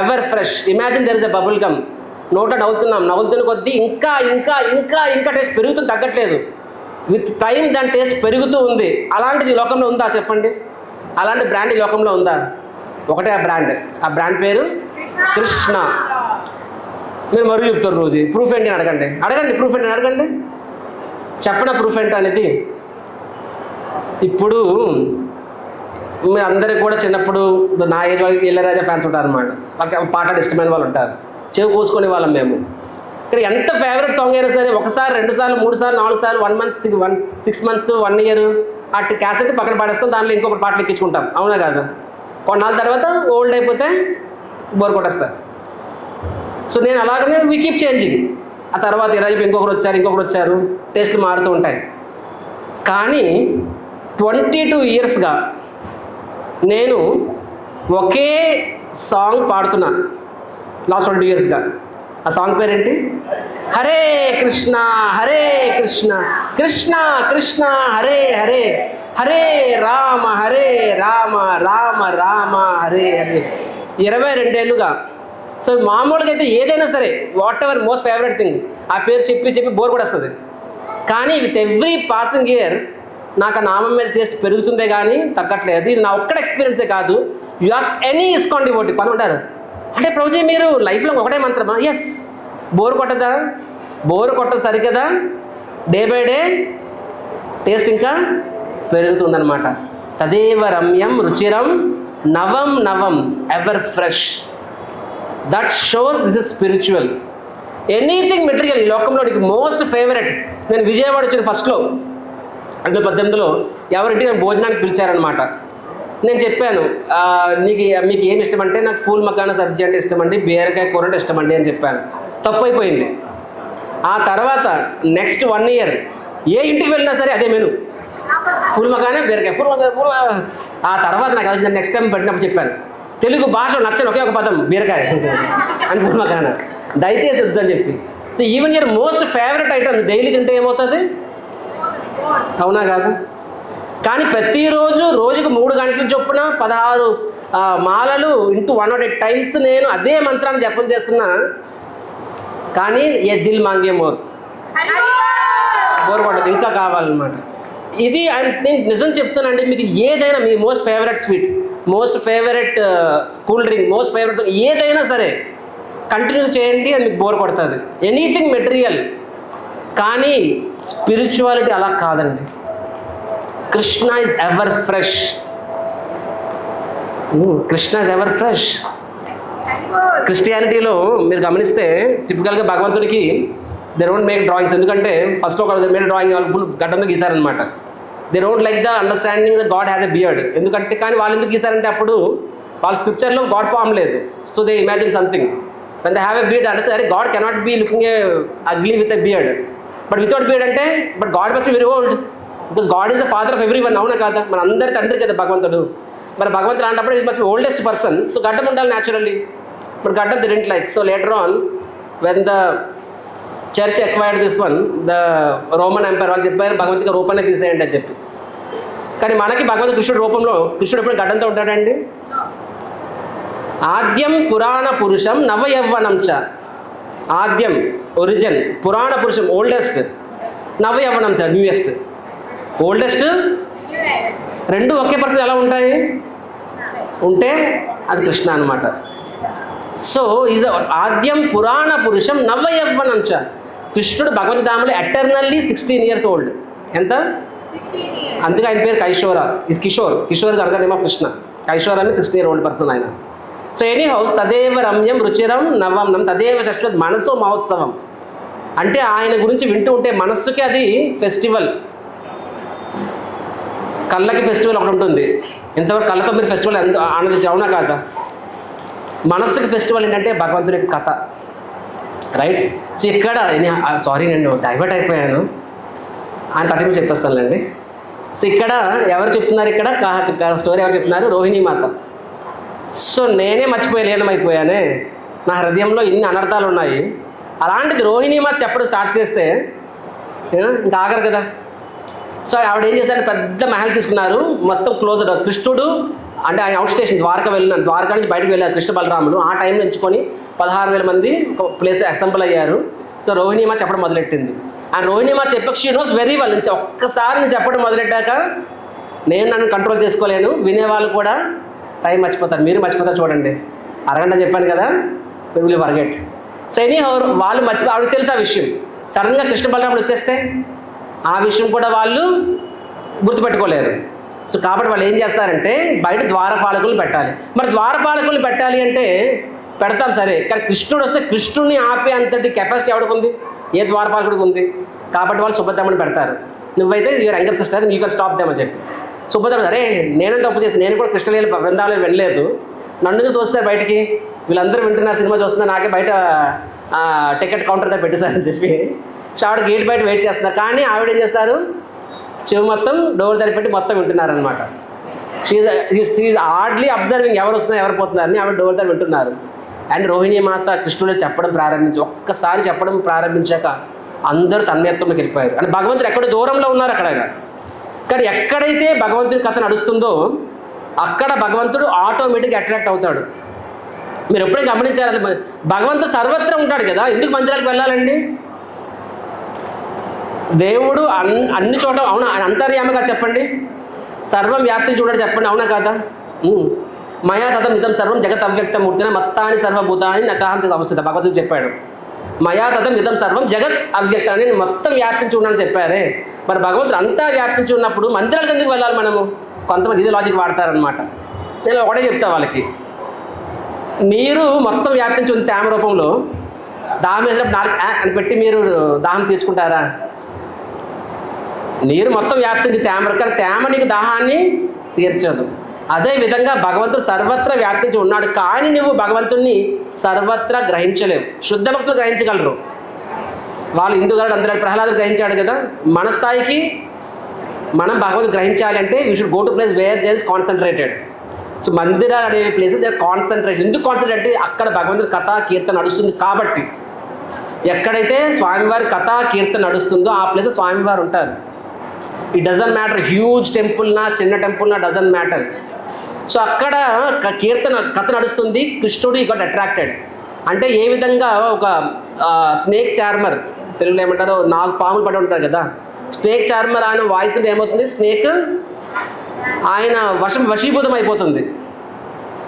ever fresh. Imagine there is a bubble gum, నోట నవ్వుతున్న కొద్దీ ఇంకా ఇంకా ఇంకా ఇంకా టేస్ట్ పెరుగుతుంది, తగ్గట్లేదు. విత్ టైం దాని టేస్ట్ పెరుగుతూ ఉంది. అలాంటిది ఈ లోకంలో ఉందా చెప్పండి? అలాంటి బ్రాండ్ ఈ లోకంలో ఉందా? ఒకటే ఆ బ్రాండ్ పేరు కృష్ణ. మీరు మరుగు చెప్తారు రోజు, ప్రూఫ్ ఏంటి అని అడగండి ప్రూఫ్ ఏంటి అని అడగండి, చెప్పిన ప్రూఫ్ ఏంటి అనేది. ఇప్పుడు మీ అందరికి కూడా చిన్నప్పుడు నా ఏజ్ వాళ్ళకి ఇళయరాజా ఫ్యాన్స్ ఉంటారు అనమాట. వాళ్ళకి పాట ఇష్టమైన వాళ్ళు ఉంటారు, చెవి కోసుకునే వాళ్ళం మేము. ఇక్కడ ఎంత ఫేవరెట్ సాంగ్ అయినా సరే 1 సారి 2 సార్లు 3 సార్లు 4 సార్లు 1 month 6 months 1 year అటు క్యాసెట్ పక్కన పడేస్తాం, దాంట్లో ఇంకొక పాటలు ఎక్కించుకుంటాం, అవునా కాదు. కొన్నాళ్ళ తర్వాత ఓల్డ్ అయిపోతే బోర్ కొట్టేస్తారు. సో నేను అలాగనే వీ కీప్ చేంజింగ్. ఆ తర్వాత ఈరోజు ఇంకొకరు వచ్చారు, టేస్ట్లు మారుతూ ఉంటాయి. కానీ 22 yearsగా నేను ఒకే సాంగ్ పాడుతున్నాను లాస్ట్ 20 yearsగా. ఆ సాంగ్ పేరేంటి? హరే కృష్ణ కృష్ణ కృష్ణ హరే హరే, హరే రామ రామ రామ హరే హరే. 22 ఏళ్ళుగా. సో మామూలుగా అయితే ఏదైనా సరే what ever most favourite thing ఆ పేరు చెప్పి బోర్ కూడా వస్తుంది. కానీ విత్ ఎవ్రీ పాసింగ్ ఇయర్ నాకు ఆ నామం మీద టేస్ట్ పెరుగుతుందే కానీ తగ్గట్లేదు. ఇది నా ఒక్కడ ఎక్స్పీరియన్సే కాదు. You ask any ISKCON devotee కొంటారు, అంటే ప్రభుజీ మీరు లైఫ్లో ఒకటే మంత్రమా? ఎస్. బోర్ కొట్టదా? బోర్ కొట్టదు సరికదా, డే బై డే టేస్ట్ ఇంకా పెరుగుతుందన్నమాట. తదేవ రమ్యం రుచిరం నవం నవం ever fresh. That shows this is spiritual. Anything material ఈ లోకంలో నీకు మోస్ట్ ఫేవరెట్. నేను విజయవాడ వచ్చిన ఫస్ట్లో 2018లో ఎవరింటి నేను భోజనానికి పిలిచారనమాట. నేను చెప్పాను మీకు ఏమి ఇష్టం అంటే నాకు ఫూల్ మకానా సబ్జీ అంటే ఇష్టమండి, బీరకాయ కూర అంటే ఇష్టమండి అని చెప్పాను. తప్పు అయిపోయింది. ఆ తర్వాత నెక్స్ట్ 1 year ఏ ఇంటికి వెళ్ళినా సరే అదే మెను, ఫుల్ మకానే బీరకాయ ఫుల్. ఆ తర్వాత నాకు వచ్చిన నెక్స్ట్ టైం పెట్టినప్పుడు చెప్పాను, తెలుగు భాష నచ్చని ఒకే ఒక పదం బీరకాయ అని ఫుల్ మకానా, దయచేసి వద్దని చెప్పి. So even your most favourite item daily తింటే ఏమవుతుంది, అవునా కాదు? కానీ ప్రతిరోజు రోజుకు 3 గంటల చొప్పున 16 మాలలు ఇంటూ 108 times నేను అదే మంత్రాన్ని జపం చేస్తున్నా. కానీ ఏ దిల్ మాంగే బోర్ పడదు, ఇంకా కావాలన్నమాట. ఇది నేను నిజం చెప్తానండి, మీకు ఏదైనా మీ most favourite sweet, most favourite cool drink, most favourite ఏదైనా సరే కంటిన్యూ చేయండి, అది మీకు బోర్ కొడుతుంది. Anything material. కానీ స్పిరిచువాలిటీ అలా కాదండి. Krishna is ever fresh. Krishna is ever fresh. క్రిస్టియానిటీలో మీరు గమనిస్తే టిపికల్గా భగవంతుడికి దే డోంట్ మేక్ డ్రాయింగ్స్. ఎందుకంటే ఫస్ట్ ఒక మేడ్ డ్రాయింగ్ వాళ్ళు గడ్డంతో గీసారనమాట. They don't like the understanding the god has a beard. ఎందుకంటే కానీ వాళ్ళు ఎందుకు గీసారంటే అప్పుడు వాళ్ళ స్క్రిప్చర్లో గాడ్ ఫామ్ లేదు. So they imagine something. When they have a beard అంటే అరే god cannot be looking a ugly with a beard. But without beard అంటే but God must be very old, because God is the father of every one, అవునా కాదా? మన అందరి తండ్రి కదా భగవంతుడు. మరి భగవంతుడు అంటప్పుడు is must be oldest person. So గడ్డం ఉండాలి న్యాచురల్లీ. బట్ గడ్డం the didn't like. So later on when the church acquired this one, the Roman empire వాళ్ళు చెప్పారు భగవంతుడికి రూపాన్ని తీసేయండి అని చెప్పి. కానీ మనకి భగవంతుడు కృష్ణుడు రూపంలో, కృష్ణుడు ఎప్పుడు గడ్డంతో ఉంటాడండి. ఆద్యం పురాణ పురుషం నవయవ్వనం చ. ఆద్యం ఒరిజిన్, పురాణ పురుషం ఓల్డెస్ట్, నవయవ్వనం చ న్యూయెస్ట్. ఓల్డెస్ట్ రెండు ఒకే పర్సన్ ఎలా ఉంటాయి ఉంటే అది కృష్ణ అనమాట. సో ఇది ఆద్యం పురాణ పురుషం నవయవ్వనం చ. కృష్ణుడు భగవద్ధాములు ఎటర్నల్లీ 16 years old. ఎంత? అందుకే ఆయన పేరు కైశోర. కిషోర్ గారు కృష్ణ. కైశోర్ అని 16 year old పర్సన్ ఆయన. సో ఎనీ హౌస్ తదేవ రమ్యం రుచిరం నవం తదేవ శశ్వత్ మనసో మహోత్సవం. అంటే ఆయన గురించి వింటూ ఉంటే మనస్సుకి అది ఫెస్టివల్. కళ్ళకి ఫెస్టివల్ ఒకటి ఉంటుంది. ఇంతవరకు కళ్ళతో మీరు ఫెస్టివల్ ఆనందించి అవునా కాదా? మనస్సుకి ఫెస్టివల్ ఏంటంటే భగవంతుడి కథ, రైట్? సో ఇక్కడ సారీ నేను డైవర్ట్ అయిపోయాను, ఆయన 30 minutes చెప్పేస్తానులేండి. సో ఇక్కడ ఎవరు చెప్తున్నారు, ఇక్కడ స్టోరీ ఎవరు చెప్తున్నారు? రోహిణీ మాత. సో నేనే మర్చిపోయి లీనమైపోయానే, నా హృదయంలో ఇన్ని అనర్థాలు ఉన్నాయి. అలాంటిది రోహిణీ మాత చెప్పడం స్టార్ట్ చేస్తే ఇంకా ఆగరు కదా. సో ఆవిడ ఏం చేశారు, పెద్ద మహల్ తీసుకున్నారు, మొత్తం క్లోజ్డ్. కృష్ణుడు అంటే ఆయన అవుట్ స్టేషన్ ద్వారకా వెళ్ళినారు, ద్వారకా నుంచి బయటకు వెళ్ళారు కృష్ణ బలరాములు. ఆ టైంలో ఎంచుకొని 16,000 మంది ఒక ప్లేస్ అసెంబ్ల్ అయ్యారు. సో రోహిణీమా చెప్పడం మొదలెట్టింది. అండ్ రోహిణీమా చెప్పక షీ నోస్ వెరీ వెల్. ఒక్కసారి నేను చెప్పడం మొదలెట్టాక నన్ను కంట్రోల్ చేసుకోలేను, వినేవాళ్ళు కూడా టైం మర్చిపోతారు, మీరు మర్చిపోతారు. చూడండి, అరగంట చెప్పాను కదా, విల్ ఫర్గెట్. సో వాళ్ళు ఆవిడకి తెలుసు ఆ విషయం. సడన్గా కృష్ణ బలరాములు వచ్చేస్తే ఆ విషయం కూడా వాళ్ళు గుర్తుపెట్టుకోలేరు. సో కాబట్టి వాళ్ళు ఏం చేస్తారంటే బయట ద్వారపాలకులు పెట్టాలి. మరి ద్వారపాలకులు పెట్టాలి అంటే పెడతాం సరే, కానీ కృష్ణుడు వస్తే కృష్ణుడిని ఆపే అంతటి కెపాసిటీ ఎవరికి ఉంది? ఏ ద్వారపాలకుడికి ఉంది? కాబట్టి వాళ్ళు సుభద్రమ్మని పెడతారు. నువ్వైతే your younger sister, you can stop them అని చెప్పి. సుభద్రమ్మ అరే నేనే తప్పు చేసి, నేను కూడా కృష్ణలీల బృందావనం వెళ్ళలేదు, నన్ను తోస్తారు బయటికి, వీళ్ళందరూ వింటున్నారు, సినిమా చూస్తున్నారు, నాకే బయట టికెట్ కౌంటర్ దగ్గర పెట్టేశారని చెప్పి. సో ఆవిడ గేట్ బయట వెయిట్ చేస్తున్నారు. కానీ ఆవిడ ఏం చేస్తారు, చెవి మొత్తం డోర్ దగ్గర పెట్టి మొత్తం వింటున్నారనమాట. షీఈ్ హార్డ్లీ అబ్జర్వింగ్ ఎవరు వస్తున్నారు ఎవరు పోతున్నారని. ఆవిడ డోర్ దగ్గర వింటున్నారు. అండ్ రోహిణీ మాత కృష్ణుడు చెప్పడం ఒక్కసారి చెప్పడం ప్రారంభించాక అందరూ తన్మయత్వంలోకి వెళ్ళిపోయారు. అంటే భగవంతుడు ఎక్కడో దూరంలో ఉన్నారు అక్కడ. కానీ ఎక్కడైతే భగవంతుడి కథ నడుస్తుందో అక్కడ భగవంతుడు ఆటోమేటిక్గా అట్రాక్ట్ అవుతాడు. మీరు ఎప్పుడైనా గమనించారు, అసలు భగవంతుడు సర్వత్రా ఉంటాడు కదా, ఎందుకు మందిరాలకు వెళ్ళాలండి? దేవుడు అన్ని చోట్ల, అవునా? ఆయన అంతర్యామగా చెప్పండి, సర్వం వ్యాప్తి చూడడం చెప్పండి, అవునా కాదా? మయా తథం ఇదం సర్వం జగత్ అవ్యక్తం మూర్తిన మత్స్థాని సర్వభూతాన్ని నచాహంతి అవస్థిత. భగవద్గీత చెప్పాడు, మయా తథం ఇదం సర్వం జగత్ అవ్యక్తాన్ని మొత్తం వ్యాప్తించి ఉండని చెప్పారే. మరి భగవంతుడు అంతా వ్యాప్తించి ఉన్నప్పుడు మందిరాలకు ఎందుకు వెళ్ళాలి మనము? కొంతమంది ఇదే లాజిక్ వాడతారనమాట. నేను ఒకటే చెప్తా వాళ్ళకి, నీరు మొత్తం వ్యాప్తించి ఉంది తేమ రూపంలో, దాహం వేసినప్పుడు 4 అని పెట్టి మీరు దాహం తీర్చుకుంటారా? నీరు మొత్తం వ్యాప్తించి తేమ, కానీ తేమ నీకు దాహాన్ని తీర్చదు. అదేవిధంగా భగవంతుడు సర్వత్రా వ్యాప్తించి ఉన్నాడు, కానీ నువ్వు భగవంతుడిని సర్వత్రా గ్రహించలేవు. శుద్ధ భక్తులు గ్రహించగలరు, వాళ్ళు హిందూగాడు అందరూ ప్రహ్లాదుడు గ్రహించాడు కదా. మన స్థాయికి మనం భగవంతుడు గ్రహించాలి అంటే we should go to place where there is concentrated. So మందిరాలు అనే ప్లేసెస్ దేర్ కాన్సన్ట్రేషన్. ఎందుకు కాన్సన్ట్రేట్ అంటే అక్కడ భగవంతుడి కథా కీర్తన నడుస్తుంది కాబట్టి. ఎక్కడైతే స్వామివారి కథా కీర్తన నడుస్తుందో ఆ ప్లేస్ స్వామివారు ఉంటారు. ఇట్ డజంట్ మ్యాటర్ హ్యూజ్ టెంపుల్నా చిన్న టెంపుల్నా, డజంట్ మ్యాటర్. సో అక్కడ కీర్తన కథ నడుస్తుంది, కృష్ణుడు ఈ గట్ అట్రాక్టెడ్. అంటే ఏ విధంగా ఒక స్నేక్ చార్మర్, తెలుగులో ఏమంటారో 4 పాములు పడి ఉంటారు కదా, స్నేక్ చార్మర్ ఆయన వాయిస్ ఏమవుతుంది, స్నేక్ ఆయన వశీభూతం అయిపోతుంది.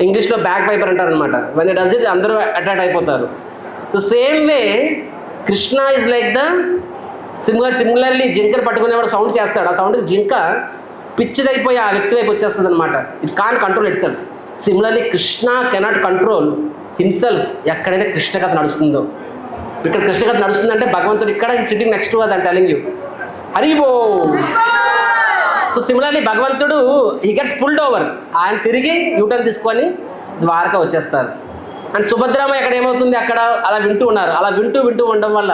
ఇంగ్లీష్లో బ్యాక్ పైపర్ అంటారు అనమాట. వెన్ ఇట్ డస్ ఇట్ అందరూ అట్రాక్ట్ అయిపోతారు. So same way Krishna is like the similarly జింకను పట్టుకునేవాడు సౌండ్ చేస్తాడు, ఆ సౌండ్కి జింక పిచ్చిదైపోయి ఆ వ్యక్తి వైపు వచ్చేస్తుంది అనమాట. It can't control it self. Similarly Krishna cannot control himself. ఎక్కడైతే కృష్ణ కథ నడుస్తుందో, ఇక్కడ కృష్ణ కథ నడుస్తుందంటే భగవంతుడు ఇక్కడ sitting next to us I'm telling you. హరిబో. సో సిమిలర్లీ భగవంతుడు హీ గెట్స్ పుల్డ్ ఓవర్, ఆయన తిరిగి యూటర్న్ తీసుకొని ద్వారకా వచ్చేస్తారు. అండ్ సుభద్రామ ఎక్కడ ఏమవుతుంది, అక్కడ అలా వింటూ ఉన్నారు. అలా వింటూ ఉండడం వల్ల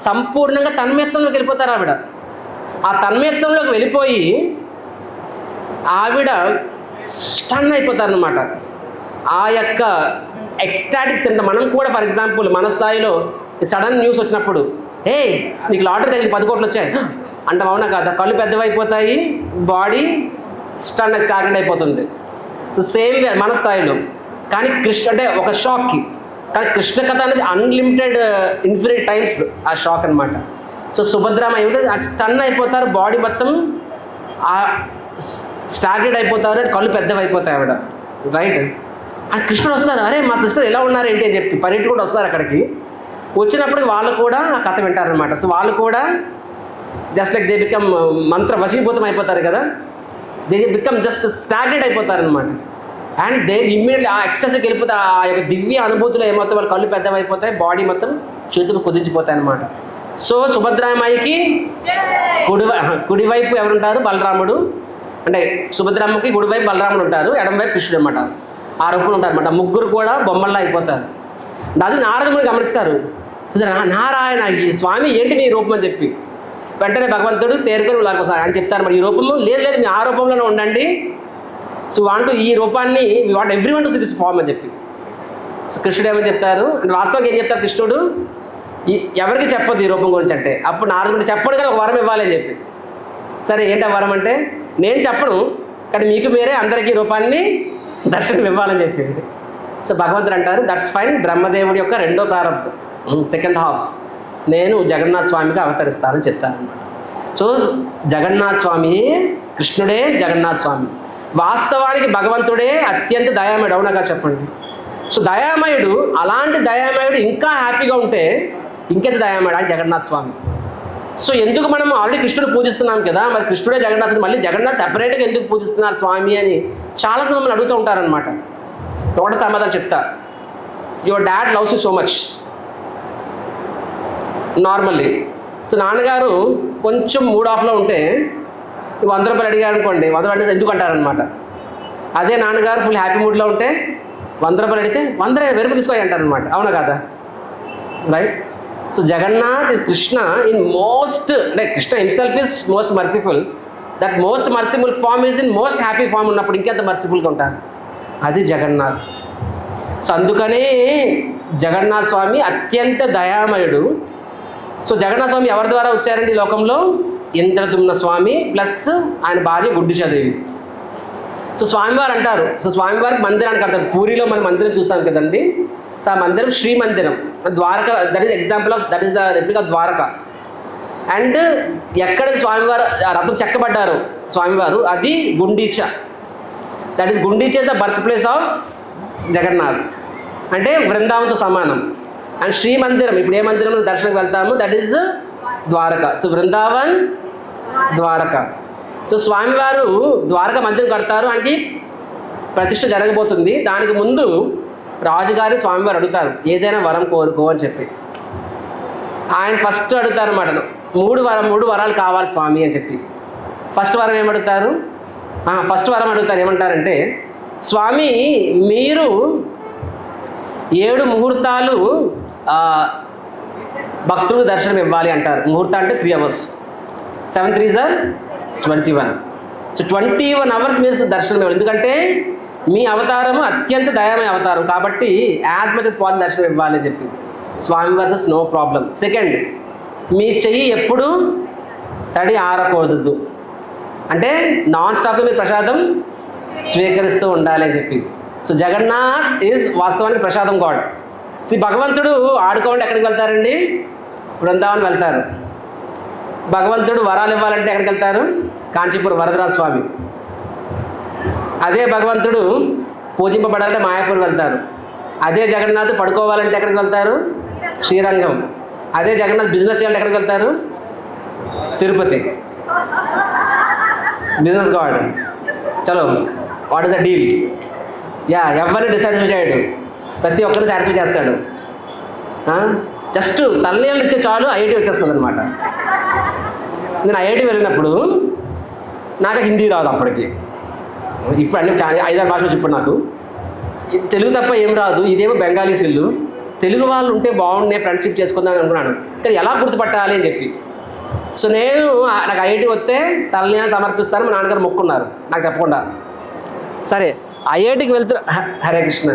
సంపూర్ణంగా తన్మయత్వంలోకి వెళ్ళిపోతారు ఆవిడ. ఆ తన్మయత్వంలోకి వెళ్ళిపోయి ఆవిడ స్టన్ అయిపోతారనమాట. ఆ యొక్క ఎక్స్టాటిక్ సెంటర్. మనం కూడా ఫర్ ఎగ్జాంపుల్ మన స్థాయిలో సడన్ న్యూస్ వచ్చినప్పుడు, ఏ నీకు లాటరీ తగిలి 10 కోట్లు వచ్చాయి అంటే అవునా కాదా, కళ్ళు పెద్దవైపోతాయి, బాడీ స్టాగ్నెంట్ అయిపోతుంది. సో సేమ్ మన స్థాయిలో. కానీ కృష్ణ అంటే ఒక షాక్కి, కానీ కృష్ణ కథ అనేది అన్లిమిటెడ్ ఇన్ఫినిట్ టైమ్స్ ఆ షాక్ అనమాట. సో సుభద్రామ ఏమిటంటే స్టన్ అయిపోతారు, బాడీ మొత్తం స్టాగ్నెంట్ అయిపోతారు, కళ్ళు పెద్దవైపోతాయి ఆవిడ, రైట్? అండ్ కృష్ణుడు వస్తారు, అరే మా సిస్టర్ ఎలా ఉన్నారు ఏంటి అని చెప్పి పర్యటన కూడా వస్తారు అక్కడికి. వచ్చినప్పుడు వాళ్ళు కూడా ఆ కథ వింటారనమాట. సో వాళ్ళు కూడా జస్ట్ లైక్ దే బికమ్ వశీభూతం అయిపోతారు కదా, దే బికమ్ జస్ట్ స్టాగ్నెంట్ అయిపోతారనమాట. అండ్ దే ఇమ్మీడియట్లీ ఆ ఎక్స్ట్రాస్కి వెళ్ళిపోతే ఆ యొక్క దివ్య అనుభూతిలో ఏమవుతాయి, వాళ్ళ కళ్ళు పెద్దవైపోతాయి, బాడీ మొత్తం చేతులు కుదించిపోతాయి అన్నమాట. సో సుభద్రామాయికి కుడివైపు ఎవరుంటారు? బలరాముడు. అంటే సుభద్రామ్మకి కుడివైపు బలరాముడు ఉంటారు, ఎడమవైపు కృష్ణుడు అనమాట. ఆ రూపంలో ఉంటారు అనమాట. ముగ్గురు కూడా బొమ్మల్లా అయిపోతారు. అది నారదుని గమనిస్తారు. నారాయణ ఈ స్వామి ఏంటి మీ రూపం అని చెప్పి వెంటనే భగవంతుడు తేరుకొని వాళ్ళకోసారి అని చెప్తారు. మరి ఈ రూపంలో లేదు మీ ఆ రూపంలోనే ఉండండి. సో వాంటూ ఈ రూపాన్ని want everyone to see this form అని చెప్పి. సో కృష్ణుడు ఏమని చెప్తారు అంటే వాస్తవానికి ఏం చెప్తారు కృష్ణుడు, ఎవరికి చెప్పొద్దు ఈ రూపం గురించి అంటే. అప్పుడు నారదుడు చెప్పడు కానీ ఒక వరం ఇవ్వాలి అని చెప్పి. సరే ఏంటి ఆ వరం అంటే, నేను చెప్పను కానీ మీకు మీరే అందరికీ రూపాన్ని దర్శనం ఇవ్వాలని చెప్పి. సో భగవంతుడు అంటారు దట్స్ ఫైన్, బ్రహ్మదేవుడి యొక్క రెండో ప్రారంభం సెకండ్ హాఫ్ నేను జగన్నాథ స్వామిగా అవతరిస్తానని చెప్తాను అనమాట. సో జగన్నాథ స్వామి కృష్ణుడే జగన్నాథ స్వామి. వాస్తవానికి భగవంతుడే అత్యంత దయామయుడు, అవునగా చెప్పండి. సో దయామయుడు, అలాంటి దయామయుడు ఇంకా హ్యాపీగా ఉంటే ఇంకెంత దయామయుడు అని జగన్నాథ స్వామి. సో ఎందుకు మనం ఆల్రెడీ కృష్ణుడు పూజిస్తున్నాం కదా, మరి కృష్ణుడే జగన్నాథుడు, మళ్ళీ జగన్నాథ్ సెపరేట్గా ఎందుకు పూజిస్తున్నారు స్వామి అని చాలా మమ్మల్ని అడుగుతూ ఉంటారనమాట. ఒకటి సమాధానం చెప్తా. Your dad loves you so much normally. So నాన్నగారు కొంచెం మూడ్ ఆఫ్లో ఉంటే 100 రూపాయలు అడిగారు అనుకోండి, 100 రూపాయలు ఎందుకు అంటారనమాట. అదే నాన్నగారు ఫుల్ హ్యాపీ మూడ్లో ఉంటే 100 రూపాయలు అడిగితే 100 వెరుపు తీసుకొని అంటారనమాట, అవునా కదా, right. So Jagannath is Krishna in most, అంటే Krishna himself is most merciful. That most merciful form is in most happy form ఉన్నప్పుడు ఇంకెంత మర్సిఫుల్గా ఉంటారు, అది జగన్నాథ్. సో అందుకనే జగన్నాథ స్వామి అత్యంత దయామయుడు. సో జగన్నాథ స్వామి ఎవరి ద్వారా వచ్చారండి ఈ లోకంలో? ఇంద్రదుమ్న స్వామి ప్లస్ ఆయన భార్య గుండిచాదేవి. సో స్వామివారు అంటారు, సో స్వామివారికి మందిరానికి అంటారు. పూరిలో మనం మందిరం చూసాం కదండి. సో ఆ మందిరం శ్రీ మందిరం, Dwarka, that is example of, that is the replica Dwarka. And ఎక్కడ స్వామివారు రథం చెక్కబడ్డారు స్వామివారు, అది Gundicha. That is Gundicha is the birth place of Jagannath, అంటే బృందావనంతో సమానం. అండ్ శ్రీ మందిరం, ఇప్పుడు ఏ మందిరంలో దర్శనకు వెళ్తాము, that is Dwarka. So Brindavan, Dwarka. So స్వామివారు ద్వారక మందిరం కడతారు, ఆయనకి ప్రతిష్ఠ జరగబోతుంది. దానికి ముందు రాజుగారి స్వామివారు అడుగుతారు ఏదైనా వరం కోరుకో అని చెప్పి. ఆయన ఫస్ట్ అడుగుతారు అన్నమాట, మూడు వరాలు కావాలి స్వామి అని చెప్పి. ఫస్ట్ వరం ఏమడుగుతారు? ఫస్ట్ వరం అడుగుతారు, ఏమంటారంటే స్వామి మీరు 7 ముహూర్తాలు భక్తులకు దర్శనం ఇవ్వాలి అంటారు. ముహూర్తం అంటే 3 hours, 7 3s are 21. So 21 hours మీరు దర్శనం ఇవ్వాలి. ఎందుకంటే మీ అవతారము అత్యంత దయామయ అవతారం కాబట్టి యాజ్ మచ్ as possible దర్శనం ఇవ్వాలి అని చెప్పి. స్వామి వర్సెస్ నో ప్రాబ్లం. సెకండ్, మీ చెయ్యి ఎప్పుడు తడి ఆరకూడదు, అంటే నాన్ స్టాప్గా మీరు ప్రసాదం స్వీకరిస్తూ ఉండాలి అని చెప్పి. సో జగన్నాథ్ ఈజ్ వాస్తవానికి ప్రసాదం గాడ్. సో భగవంతుడు ఆడుకోవాలంటే ఎక్కడికి వెళ్తారండి? బృందావనం వెళ్తారు. భగవంతుడు వరాలు ఇవ్వాలంటే ఎక్కడికి వెళ్తారు? కాంచీపురం వరదరాజ స్వామి. అదే భగవంతుడు పూజింపబడాలంటే మాయాపూర్ వెళ్తారు. అదే జగన్నాథ్ పడుకోవాలంటే ఎక్కడికి వెళ్తారు? శ్రీరంగం. అదే జగన్నాథ్ బిజినెస్ చేయాలంటే ఎక్కడికి వెళ్తారు? తిరుపతి. Business god. చలో, వాట్ ఇస్ ద డీల్? ఎవరిని డిసాటిస్ఫై చేయడు, ప్రతి ఒక్కరిని సాటిస్ఫై చేస్తాడు. జస్ట్ తలనీళ్ళు ఇచ్చే చాలు ఐఐటి వచ్చేస్తుంది అనమాట. నేను ఐఐటి వెళ్ళినప్పుడు నాకు హిందీ రాదు అప్పటికి. ఇప్పుడు అన్ని 5-6 భాషలు ఇప్పుడు నాకు తెలుగు తప్ప ఏం రాదు. ఇదేమో బెంగాలీస్ ఇల్లు, తెలుగు వాళ్ళు ఉంటే బాగుండే ఫ్రెండ్షిప్ చేసుకుందామని అనుకున్నాను. కానీ ఎలా గుర్తుపట్టాలి అని చెప్పి. సో నాకు ఐఐటి వస్తే తలనీళ్ళు సమర్పిస్తాను, మా నాన్నగారు మొక్కున్నారు నాకు చెప్పకుండా. సరే ఐఐటికి వెళ్తున్నా, హరే కృష్ణ,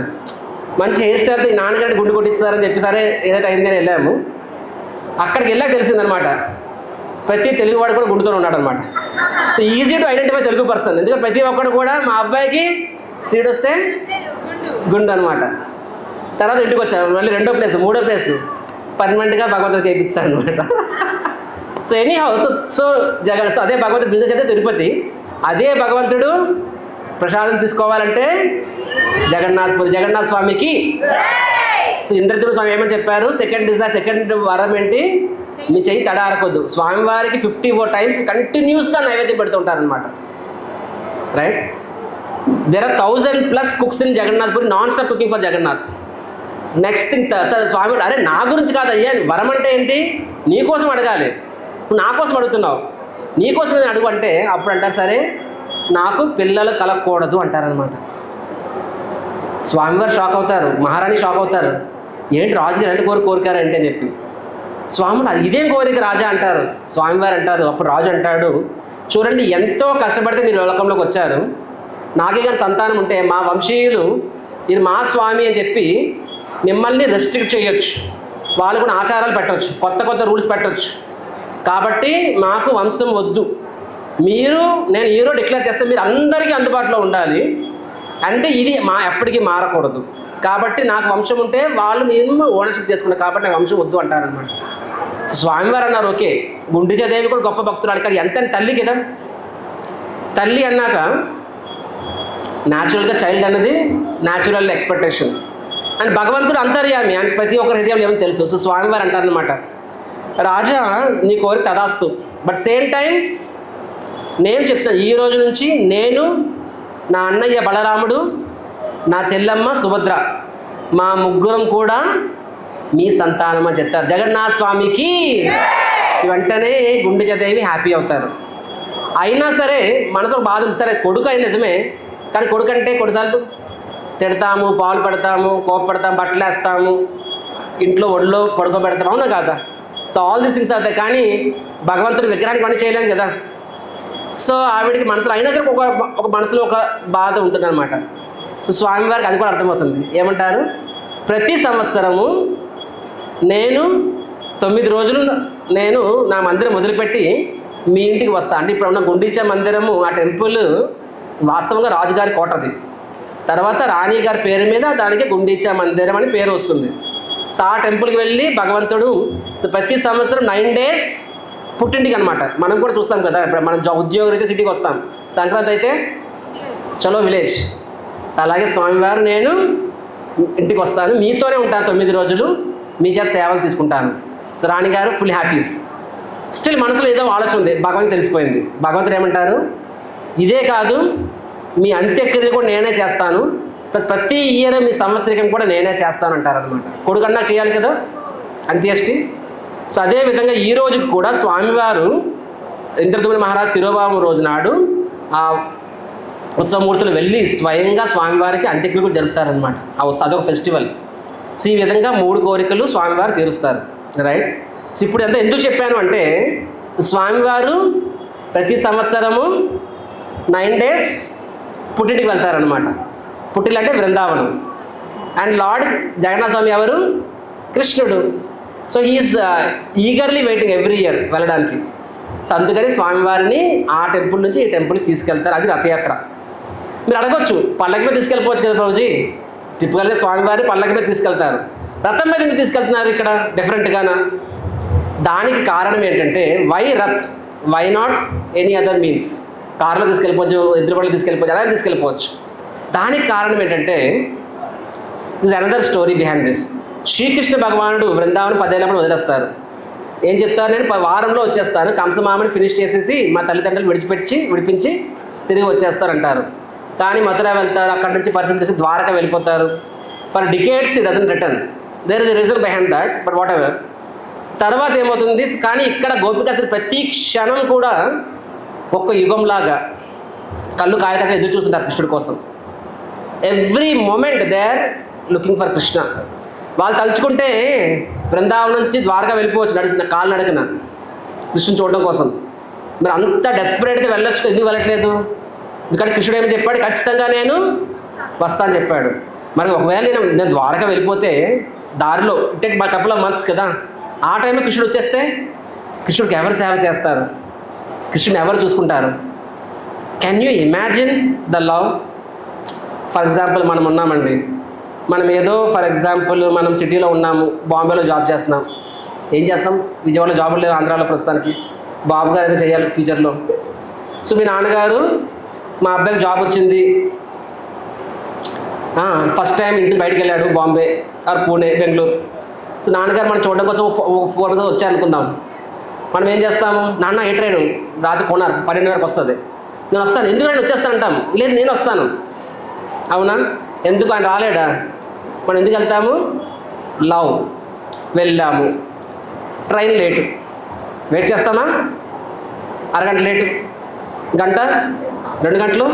మంచి హెయిర్ స్టైల్తో ఈ నాన్నగారికి గుండు కొట్టిస్తారని చెప్పి సరే ఏదైతే అయిందని వెళ్ళాము. అక్కడికి వెళ్ళాక తెలిసిందనమాట ప్రతి తెలుగువాడు కూడా గుండుతో ఉన్నాడు అనమాట. So easy to identify Telugu person, ఎందుకంటే ప్రతి ఒక్కడు కూడా మా అబ్బాయికి సీడ్ వస్తే గుండు అనమాట. తర్వాత ఇంటికి వచ్చాము, మళ్ళీ 2వ ప్లేస్ 3వ ప్లేస్ పర్మనెంట్గా భగవంతుడు చేయిస్తాడు అనమాట. సో ఎనీ హౌ సో అదే భగవంతుడు బిజినెస్ అంటే తిరుపతి, అదే భగవంతుడు ప్రసాదం తీసుకోవాలంటే జగన్నాథ్ స్వామికి. సో ఇంద్రదుమ్న స్వామి ఏమని చెప్పారు? సెకండ్ వరం ఏంటి? మీ చెయ్యి తడారకొద్దు. స్వామివారికి 54 times కంటిన్యూస్గా నైవేద్యం పెడుతుంటారనమాట, right. There are 1000+ cooks in Jagannath Puri, non stop cooking for Jagannadh. Next thing sir స్వామి, అరే నా గురించి కాదయ్యా, వరం అంటే ఏంటి, నీకోసం అడగాలి, నువ్వు నా కోసం అడుగుతున్నావు, నీకోసం నేను అడుగు అంటే అప్పుడు అంటారు సరే నాకు పిల్లలు కలగకూడదు అంటారనమాట. స్వామివారు షాక్ అవుతారు, మహారాణి షాక్ అవుతారు, ఏంటి రాజుగారు అంటే కోరికారంటే అని చెప్పి. స్వాములు ఇదేం కోరిక రాజా అంటారు. స్వామివారు అంటారు, అప్పుడు రాజు అంటాడు, చూడండి ఎంతో కష్టపడితే మీరు లోకంలోకి వచ్చారు, నాకే కానీ సంతానం ఉంటే మా వంశీయులు ఇది మా స్వామి అని చెప్పి మిమ్మల్ని రెస్ట్రిక్ట్ చేయొచ్చు, వాళ్ళు కూడా ఆచారాలు పెట్టవచ్చు, కొత్త కొత్త రూల్స్ పెట్టవచ్చు, కాబట్టి మాకు వంశం వద్దు, నేను హీరో డిక్లేర్ చేస్తే మీరు అందరికీ అందుబాటులో ఉండాలి అంటే ఇది ఎప్పటికీ మారకూడదు, కాబట్టి నాకు వంశం ఉంటే వాళ్ళు నేను ఓనర్షిప్ చేసుకున్నాను, కాబట్టి నాకు వంశం వద్దు అంటారనమాట. స్వామివారు అన్నారు ఓకే, గుండిజాదేవి కూడా గొప్ప భక్తురాలు, కానీ ఎంత తల్లి కదా, తల్లి అన్నాక న్యాచురల్గా చైల్డ్ అన్నది న్యాచురల్ ఎక్స్పెక్టేషన్, అండ్ భగవంతుడు అంతర్యామి అండ్ ప్రతి ఒక్కరి హృదయంలో ఏమో తెలుసు. సో స్వామివారు అంటారనమాట, రాజా నీ కోరిక తదాస్తు, బట్ సేమ్ టైం నేను చెప్తాను, ఈ రోజు నుంచి నేను, నా అన్నయ్య బలరాముడు, నా చెల్లమ్మ సుభద్ర, మా ముగ్గురం కూడా మీ సంతానం అని చెప్తారు. జగన్నాథ్ స్వామికి వెంటనే గుండిజాదేవి హ్యాపీ అవుతారు. అయినా సరే మనసు బాధ ఉంది, సరే కొడుకు అయిన నిజమే, కానీ కొడుకు అంటే కొన్నిసార్లు తిడతాము, పాలు పెడతాము, కోపడతాము, బట్టలు వేస్తాము, ఇంట్లో ఒడిలో పడుకోబెడతాము, అవునా కాదా? సో ఆల్ దీస్ థింగ్స్ అవుతాయి, కానీ భగవంతుడి విగ్రహానికి పని చేయలేం కదా. సో ఆవిడికి మనసులో అయినా సరే ఒక మనసులో ఒక బాధ ఉంటుంది అనమాట. సో స్వామివారికి అది కూడా అర్థమవుతుంది, ఏమంటారు, ప్రతి సంవత్సరము నేను 9 రోజులు నేను నా మందిరం వదిలిపెట్టి మీ ఇంటికి వస్తాను. అంటే ఇప్పుడు ఉన్న గుండీచా మందిరము, ఆ టెంపుల్ వాస్తవంగా రాజుగారి కోటది, తర్వాత రాణి గారి పేరు మీద దానికి గుండీచా మందిరం అని పేరు వస్తుంది. సో ఆ టెంపుల్కి వెళ్ళి భగవంతుడు సో ప్రతి సంవత్సరం 9 days పుట్టింటికి అనమాట. మనం కూడా చూస్తాం కదా, ఇప్పుడు మనం ఉద్యోగం అయితే సిటీకి వస్తాం, సంక్రాంతి అయితే చలో విలేజ్, అలాగే స్వామివారు నేను ఇంటికి వస్తాను, మీతోనే ఉంటాను 9 రోజులు, మీ చేత సేవలు తీసుకుంటాను. సో రాణిగారు ఫుల్ హ్యాపీస్. స్టిల్ మనసులో ఏదో ఆలోచన ఉంది, భగవంతుడు తెలిసిపోయింది. భగవంతుడు ఏమంటారు, ఇదే కాదు మీ అంత్యక్రియలు కూడా నేనే చేస్తాను, ప్రతి ఇయర్ మీ సంవత్సరికం కూడా నేనే చేస్తాను అంటారనమాట. కొడుకన్నా చేయాలి కదా అంత్యేష్టి. సో అదేవిధంగా ఈ రోజుకి కూడా స్వామివారు ఇంద్రద్యుమ్న మహారాజు తిరువాము రోజు నాడు ఆ ఉత్సవమూర్తులు వెళ్ళి స్వయంగా స్వామివారికి అంత్యక్రియలు కూడా జరుపుతారనమాట. అదొక ఫెస్టివల్. సో ఈ విధంగా 3 కోరికలు స్వామివారు తీరుస్తారు, రైట్. సో ఇప్పుడు ఎంత ఎందుకు చెప్పాను అంటే స్వామివారు ప్రతి సంవత్సరము 9 days పుట్టింటికి వెళ్తారనమాట. పుట్టిల్లు అంటే బృందావనం. అండ్ లార్డ్ జగన్నాథ స్వామి ఎవరు, కృష్ణుడు. So he is eagerly waiting every year వెళ్ళడానికి. సో అందుకని స్వామివారిని ఆ టెంపుల్ నుంచి ఈ టెంపుల్కి తీసుకెళ్తారు, అది రథయాత్ర. మీరు అడగొచ్చు, పల్లకి మీద తీసుకెళ్ళిపోవచ్చు కదా ప్రభుజీ, టిపికల్గా స్వామివారిని పల్లకి మీద తీసుకెళ్తారు, రథం మీద ఎందుకు తీసుకెళ్తున్నారు ఇక్కడ డిఫరెంట్గానా? దానికి కారణం ఏంటంటే why rath, why not any other means. కారులో తీసుకెళ్ళిపోవచ్చు, ఎదురుబడిలో తీసుకెళ్ళిపోవచ్చు, అలా తీసుకెళ్ళిపోవచ్చు. దానికి కారణం ఏంటంటే this another story behind this. Srikrishna భగవానుడు బృందావనం 10 ఏళ్ళప్పుడు వదిలేస్తారు. ఏం చెప్తారు, నేను వారంలో వచ్చేస్తాను, కంసమామని ఫినిష్ చేసేసి మా తల్లిదండ్రులు విడిపించి తిరిగి వచ్చేస్తారంటారు. కానీ మథుర వెళ్తారు, అక్కడి నుంచి పరిస్థితి చేసి ద్వారక వెళ్ళిపోతారు. For decades it doesn't return. There is a reason behind that, but whatever. తర్వాత ఏమవుతుంది, కానీ ఇక్కడ గోపికాసులు ప్రతి క్షణం కూడా ఒక్క యుగంలాగా కళ్ళు కాయక ఎదురు చూస్తుంటారు కృష్ణుడి కోసం. Every moment they are looking for Krishna. వాళ్ళు తలుచుకుంటే బృందావనం నుంచి ద్వారకా వెళ్ళిపోవచ్చు, నడిచిన కాళ్ళు నడకన కృష్ణుని చూడడం కోసం. మరి అంత డెస్పరేట్గా వెళ్ళొచ్చు, ఎందుకు వెళ్ళట్లేదు? ఎందుకంటే కృష్ణుడు ఏమి చెప్పాడు, ఖచ్చితంగా నేను వస్తాను చెప్పాడు. మరి ఒకవేళ నేను ద్వారకా వెళ్ళిపోతే దారిలో take by couple of months కదా, ఆ టైంలో కృష్ణుడు వచ్చేస్తే కృష్ణుడికి ఎవరు సేవ చేస్తారు, కృష్ణుని ఎవరు చూసుకుంటారు? Can you imagine the love? For example మనం ఉన్నామండి, మనం ఏదో ఫర్ ఎగ్జాంపుల్ మనం సిటీలో ఉన్నాము, బాంబేలో జాబ్ చేస్తున్నాం. ఏం చేస్తాం, విజయవాడలో జాబులు లేవు, ఆంధ్రాలో ప్రస్తుతానికి. బాబు గారు అయితే చేయాలి ఫ్యూచర్లో. సో మీ నాన్నగారు మా అబ్బాయికి జాబ్ వచ్చింది, ఫస్ట్ టైం ఇంటికి బయటకు వెళ్ళాడు, బాంబే ఆర్ పూణే, బెంగళూరు. సో నాన్నగారు మనం చూడడం కోసం 4 వచ్చాయనుకుందాం. మనం ఏం చేస్తాము, నాన్న ఏ ట్రైన్ రాత్రి కొన్నారు 12 వస్తుంది, నేను వస్తాను, ఎందుకు నేను వచ్చేస్తాను అంటాం. లేదు నేను వస్తాను, అవునా? ఎందుకు ఆయన రాలేడా? మనం ఎందుకు వెళ్తాము? లవ్. వెళ్ళాము, ట్రైన్ లేటు, వెయిట్ చేస్తామా? అరగంట లేటు, గంట, 2 గంటలు,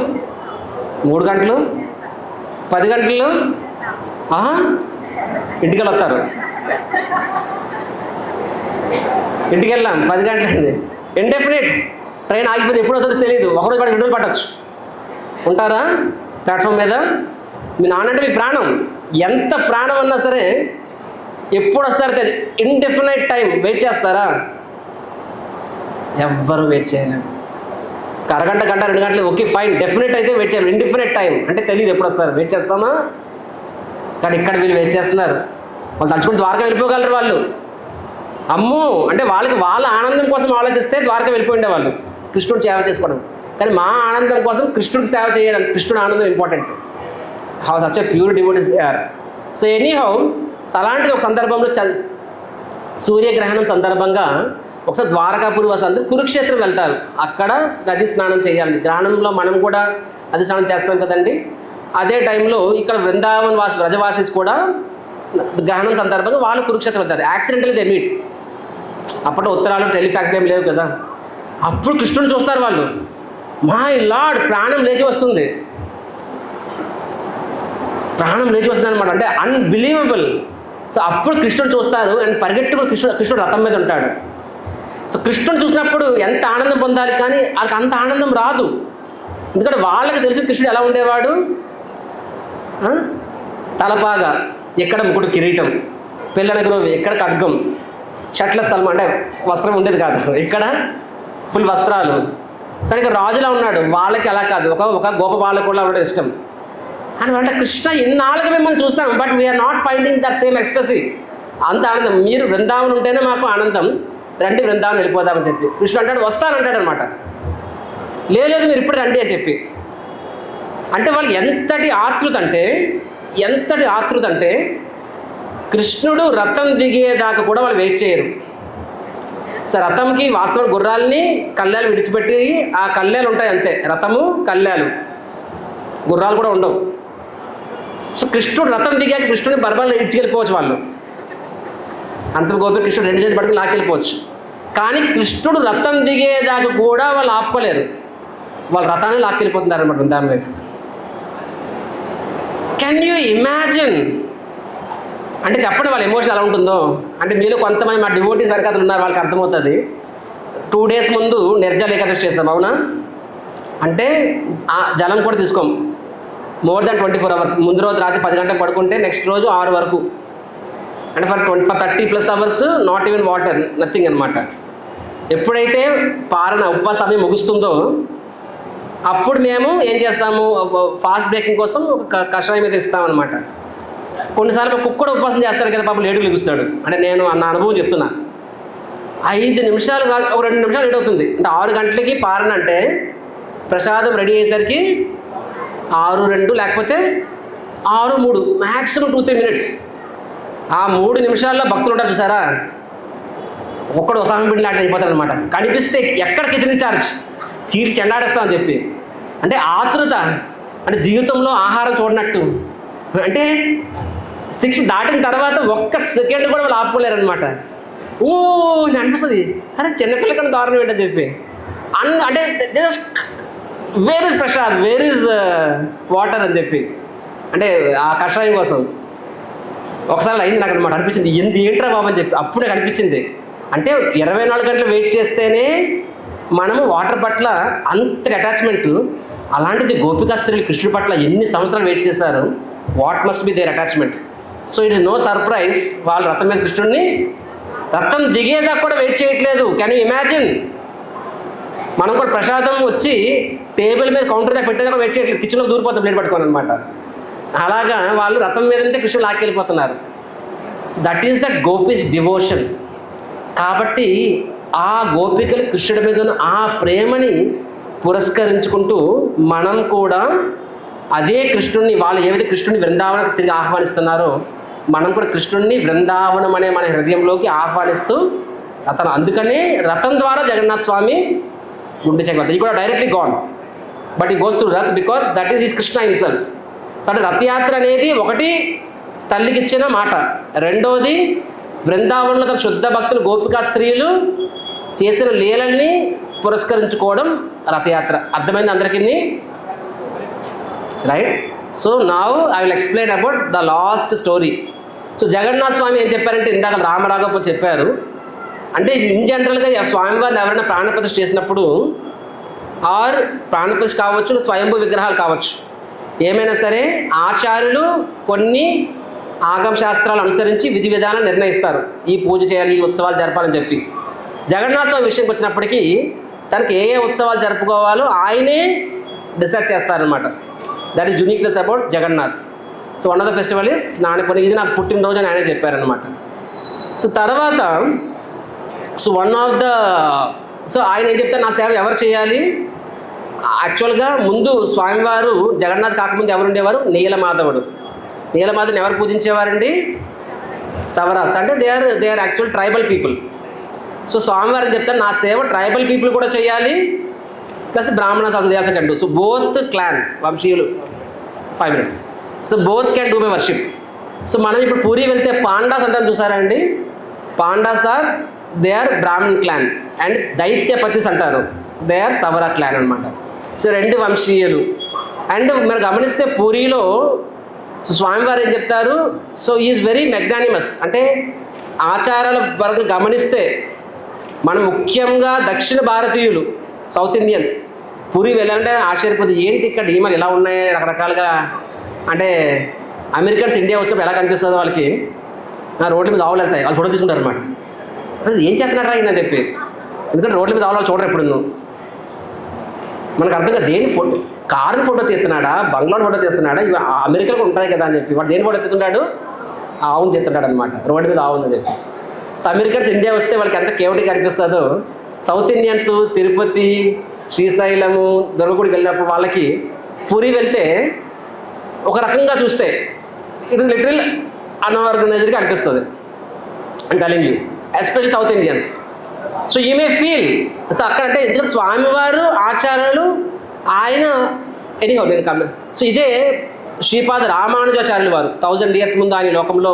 3 గంటలు, 10 గంటలు, ఇంటికి వస్తారు. ఇంటికి వెళ్ళాం 10 గంటలైంది. ఇండెఫినెట్ ట్రైన్ ఆగిపోతే ఎప్పుడు వస్తుందో తెలియదు. ఒకరోజు పడి 2 రోజులు పట్టచ్చు. ఉంటారా ప్లాట్ఫామ్ మీద? మీ నాన్నంటే మీ ప్రాణం, ఎంత ప్రాణం అన్నా సరే ఎప్పుడు వస్తారో తెలియదు. ఇండెఫినైట్ టైం వెయిట్ చేస్తారా? ఎవ్వరు వెయిట్ చేయలేరు. అరగంట, గంట, 2 గంటలు ఓకే ఫైన్, డెఫినెట్ అయితే వెయిట్ చేయాలి. ఇండెఫినెట్ టైం అంటే తెలియదు ఎప్పుడు వస్తారు. వెయిట్ చేస్తామా? కానీ ఇక్కడ వీళ్ళు వెయిట్ చేస్తున్నారు. వాళ్ళు తలుచుకుని ద్వారకా వెళ్ళిపోగలరు వాళ్ళు. అమ్మో అంటే వాళ్ళకి వాళ్ళ ఆనందం కోసం ఆలోచిస్తే ద్వారకా వెళ్ళిపోయిండే వాళ్ళు, కృష్ణుడు సేవ చేసుకోవడం. కానీ మా ఆనందం కోసం కృష్ణుడికి సేవ చేయడం, కృష్ణుడు ఆనందం important. How such a pure devotees they are. So anyhow అలాంటిది ఒక సందర్భంలో సూర్యగ్రహణం సందర్భంగా ఒకసారి ద్వారకాపురి వాసులు అందరూ కురుక్షేత్రం వెళ్తారు. అక్కడ నది స్నానం చేయాలి. గ్రహణంలో మనం కూడా నది స్నానం చేస్తాం కదండి. అదే టైంలో ఇక్కడ వృందావన్ వ్రజవాసీస్ కూడా గ్రహణం సందర్భంగా వాళ్ళు కురుక్షేత్రం వెళ్తారు. Accidentally they meet. అప్పట్లో ఉత్తరాలు టెలిఫాక్స్ ఏం లేవు కదా. అప్పుడు కృష్ణుని చూస్తారు వాళ్ళు. మై లార్డ్, ప్రాణం లేచి వస్తుంది, ప్రాణం లేచి వస్తుంది అనమాట. అంటే అన్బిలీవబుల్. సో అప్పుడు కృష్ణుడు చూస్తారు అండ్ పరిగెట్టుకుని కృష్ణుడు రథం మీద ఉంటాడు. సో కృష్ణుడు చూసినప్పుడు ఎంత ఆనందం పొందాలి, కానీ వాళ్ళకి అంత ఆనందం రాదు. ఎందుకంటే వాళ్ళకి తెలిసి కృష్ణుడు ఎలా ఉండేవాడు. తలపాగా, ఎక్కడ ముకుడు కిరీటం, పిల్లల గ్రోవి, ఎక్కడ ఖడ్గం, షట్ల స్థలం అంటే వస్త్రం ఉండేది కాదు, ఇక్కడ ఫుల్ వస్త్రాలు. సో ఇక్కడ రాజులా ఉన్నాడు. వాళ్ళకి అలా కాదు, ఒక గోప బాలకుడిలా ఉండడం ఇష్టం. అని అంటే కృష్ణ ఇన్నాళ్ళకి మిమ్మల్ని చూస్తాం, but we are not finding that same ecstasy. అంత ఆనందం, మీరు వృందావనం ఉంటేనే మాకు ఆనందం, రండి వృందావనం వెళ్ళిపోదామని చెప్పి కృష్ణుడు అంటాడు. వస్తానంటాడు అనమాట. లేదు మీరు ఇప్పుడు రండి అని చెప్పి. అంటే వాళ్ళు ఎంతటి ఆతృత అంటే కృష్ణుడు రథం దిగేదాకా కూడా వాళ్ళు వెయిట్ చేయరు. సో రథంకి వాస్తవం గుర్రాలని కళ్యాలు విడిచిపెట్టి, ఆ కళ్యాలు ఉంటాయి అంతే, రథము కళ్యాలు, గుర్రాలు కూడా ఉండవు. సో కృష్ణుడు రథం దిగాక కృష్ణుడిని బర్బాలు ఇడ్చుకెళ్ళిపోవచ్చు వాళ్ళు. అంత గోపి కృష్ణుడు 2 చేతులు పట్టుకుని లాక్కెళ్ళిపోవచ్చు. కానీ కృష్ణుడు రథం దిగేదాకా కూడా వాళ్ళు ఆపుకోలేరు. వాళ్ళ రథాన్ని లాక్కెళ్ళిపోతున్నారు అనమాట వృందావనం వైపు. Can you imagine? అంటే చెప్పండి వాళ్ళ ఎమోషన్ ఎలా ఉంటుందో. అంటే మీలో కొంతమంది మా డివోటీస్ వెనకాతలు ఉన్నారు, వాళ్ళకి అర్థమవుతుంది. 2 days ముందు నిర్జల ఏకాదశి చేస్తాం, అవునా? అంటే జలం కూడా తీసుకోం మోర్ దాన్ 24 hours. ముందు రోజు రాత్రి 10 గంటలకు పడుకుంటే నెక్స్ట్ రోజు 6 వరకు, అంటే for 30+ hours not even water, nothing అనమాట. ఎప్పుడైతే పారణ ఉపవాస సమయం ముగుస్తుందో అప్పుడు మేము ఏం చేస్తాము, ఫాస్ట్ బ్రేకింగ్ కోసం ఒక కషాయం మీద ఇస్తామన్నమాట. కొన్నిసార్లు కుక్క కూడా ఉపవాసం చేస్తాడు కదా పాపం, లేటుకు లెగుస్తాడు. అంటే నేను నా అనుభవం చెప్తున్నా. 5 నిమిషాలు కాదు, ఒక 2 నిమిషాలు లేట్ అవుతుంది. అంటే 6 గంటలకి పారణ అంటే ప్రసాదం రెడీ అయ్యేసరికి 6:02 లేకపోతే 6:03, మ్యాక్సిమం 2-3 minutes. ఆ 3 నిమిషాల్లో భక్తులు ఉంటారు చూసారా, ఒక్కడు ఉసామం పిండి లాంటి అయిపోతారు అనమాట. కనిపిస్తే ఎక్కడ కిచెన్ ఇన్ఛార్జ్ చీరి చెండాడేస్తామని చెప్పి. అంటే ఆతృత, అంటే జీవితంలో ఆహారం చూడనట్టు. అంటే 6 దాటిన తర్వాత ఒక్క సెకండ్ కూడా వాళ్ళు ఆపుకోలేరనమాట. అని అనిపిస్తుంది, అరే చిన్నపిల్ల కన్నా దారుణం ఏంటని చెప్పి. అంటే where is Prasad, where is water అని చెప్పి, అంటే ఆ కషాయం కోసం. ఒకసారి అయింది నాకు అనమాట, అనిపించింది ఏంట్రా బాబు అని చెప్పి. అప్పుడే అనిపించింది, అంటే 24 గంటలు వెయిట్ చేస్తేనే మనము వాటర్ పట్ల అంత అటాచ్మెంట్. అలాంటిది గోపికా స్త్రీలు కృష్ణుడి పట్ల ఎన్ని సంవత్సరాలు వెయిట్ చేశారు. What must be there attachment. So it is no surprise వాళ్ళు రథం మీద కృష్ణుడిని రథం దిగేదాకా కూడా వెయిట్ చేయట్లేదు. Can you imagine? మనం కూడా ప్రసాదం వచ్చి టేబుల్ మీద కౌంటర్ దగ్గర పెట్టేదాకా వెయిట్ చేయట్లేదు, కిచెన్లో దూరిపోతాం ప్లేట్ పట్టుకోని అనమాట. అలాగా వాళ్ళు రథం మీద నుంచే కృష్ణుడు లాక్కెళ్ళిపోతున్నారు. So that is that gopis devotion. కాబట్టి ఆ గోపికలు కృష్ణుడి మీద ఉన్న ఆ ప్రేమని పురస్కరించుకుంటూ మనం కూడా అదే కృష్ణుడిని, వాళ్ళు ఏవైతే కృష్ణుడిని వృందావనకు తిరిగి ఆహ్వానిస్తున్నారో మనం కూడా కృష్ణుడిని వృందావనం అనే మన హృదయంలోకి ఆహ్వానిస్తూ అందుకనే రథం ద్వారా జగన్నాథ స్వామి గుండె చెక్కలు, ఇది కూడా డైరెక్ట్లీ గాన్. బట్ ఈ goes to Rath because that is his Krishna himself. So అంటే రథయాత్ర అనేది ఒకటి తల్లికి ఇచ్చిన మాట, రెండోది బృందావనంలో తన శుద్ధ భక్తులు గోపికా స్త్రీలు చేసిన లీలల్ని పురస్కరించుకోవడం రథయాత్ర. అర్థమైంది అందరికీ, right? So now I will explain about the last story. So Jagannatha Swami ఏం చెప్పారంటే, ఇందాక రామరాఘవ చెప్పారు, అంటే ఇన్ జనరల్గా స్వామివారిని ఎవరైనా ప్రాణప్రతిష్ఠ చేసినప్పుడు ఆర్ ప్రాణప్రతిష్ఠ కావచ్చు, స్వయంభూ విగ్రహాలు కావచ్చు, ఏమైనా సరే ఆచార్యులు కొన్ని ఆగమ శాస్త్రాలు అనుసరించి విధి విధానాలు నిర్ణయిస్తారు, ఈ పూజ చేయాలి, ఈ ఉత్సవాలు జరపాలని చెప్పి. జగన్నాథ స్వామి విషయంకి వచ్చినప్పటికీ తనకి ఏ ఉత్సవాలు జరుపుకోవాలో ఆయనే డిసైడ్ చేస్తారనమాట. That is uniqueness about Jagannath. So one of the festival is Snana Purnima, ఇది నాకు పుట్టినరోజు అని ఆయనే చెప్పారనమాట. సో తర్వాత సో ఆయన ఏం చెప్తారు, నా సేవ ఎవరు చేయాలి? యాక్చువల్గా ముందు స్వామివారు జగన్నాథ్ కాకముందు ఎవరు ఉండేవారు? నీలమాధవుడు. నీలమాధవుని ఎవరు పూజించేవారండి? సవరాస్. అంటే they are actual tribal people. So స్వామివారిని చెప్తారు, నా సేవ ట్రైబల్ పీపుల్ కూడా చేయాలి, ప్లస్ బ్రాహ్మణ సహదేశ కంటూ. సో బోత్ క్లాన్ వంశీయులు 5 minutes. So both can do my worship. So మనం ఇప్పుడు పూరి వెళ్తే పాండాస్ అంటాం, చూసారా అండి? Pandas are they are Brahman clan, and Daitapatis అంటారు, దే ఆర్ సవరా క్లాన్ అనమాట. సో 2 వంశీయులు. అండ్ మీరు గమనిస్తే పూరిలో సో స్వామివారు ఏం చెప్తారు, సో ఈజ్ వెరీ మెగ్నానిమస్. అంటే ఆచారాల వరకు గమనిస్తే మనం ముఖ్యంగా దక్షిణ భారతీయులు, సౌత్ ఇండియన్స్ పూరి వెళ్ళాలంటే ఆశ్చర్యపోతుంది, ఏంటి ఇక్కడ ఈమెలు ఇలా ఉన్నాయి రకరకాలుగా. అంటే అమెరికన్స్ ఇండియా వస్తే ఎలా కనిపిస్తుందో వాళ్ళకి, నా రోడ్ల మీద ఆవులు వెళ్తాయి, వాళ్ళు ఫోటో తీసుకుంటారు అనమాట. ఏం చేస్తున్నాడు ఆయన చెప్పి, ఎందుకంటే రోడ్ల మీద ఆవులు చూడరు ఎప్పుడు. మనకు అర్థంగా దేని ఫోటో, కారుని ఫోటో తీస్తున్నాడా, బంగ్లాని ఫోటో తీస్తున్నాడా, ఇవి అమెరికాలో ఉంటాయి కదా అని చెప్పి వాడు దేని ఫోటో తీస్తున్నాడు, ఆవును తీస్తున్నాడు అనమాట, రోడ్డు మీద ఆవు ఉందని చెప్పి. సో అమెరికన్స్ ఇండియా వస్తే వాళ్ళకి ఎంత కేవటిగా కనిపిస్తుందో, సౌత్ ఇండియన్స్ తిరుపతి, శ్రీశైలము, దుర్గగుడికి వెళ్ళినప్పుడు వాళ్ళకి పూరి వెళ్తే ఒక రకంగా చూస్తే ఇట్ ఇస్ లిటిల్ అన్ఆర్గనైజ్డ్గా అనిపిస్తుంది. I'm telling you, especially south Indians. So you may feel. So అక్కడ అంటే ఎందుకంటే స్వామివారు ఆచార్యులు ఆయన ఎనీహౌ నేను కన్నా. సో ఇదే శ్రీపాద రామానుజాచార్యులు వారు 1000 years ముందు ఆయన లోకంలో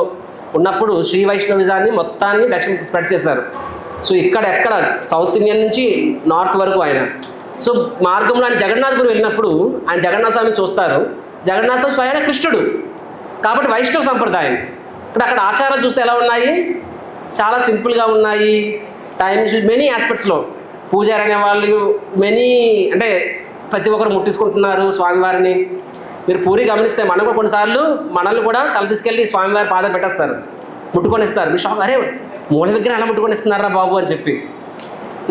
ఉన్నప్పుడు శ్రీ వైష్ణవిజాన్ని మొత్తాన్ని దక్షిణ స్ప్రెడ్ చేశారు. సో ఎక్కడ సౌత్ ఇండియన్ నుంచి నార్త్ వరకు ఆయన. సో మార్గంలో ఆయన జగన్నాథపురి వెళ్ళినప్పుడు ఆయన జగన్నాథ స్వామిని చూస్తారు. జగన్నాథ స్వామి స్వయం కృష్ణుడు కాబట్టి వైష్ణవ సంప్రదాయం. ఇప్పుడు అక్కడ ఆచారాలు చూస్తే ఎలా ఉన్నాయి, చాలా సింపుల్గా ఉన్నాయి. టైం మెనీ ఆస్పెక్ట్స్లో పూజారి అనే వాళ్ళు అంటే ప్రతి ఒక్కరు ముట్టించుకుంటున్నారు స్వామివారిని. మీరు పూరి గమనిస్తే మనం కూడా కొన్నిసార్లు మనల్ని కూడా తల తీసుకెళ్ళి స్వామివారి పాదం పెట్టేస్తారు, ముట్టుకొని ఇస్తారు. మీ షాప్ అరే మూల విగ్రహం ఎలా ముట్టుకొని ఇస్తున్నారా బాబు అని చెప్పి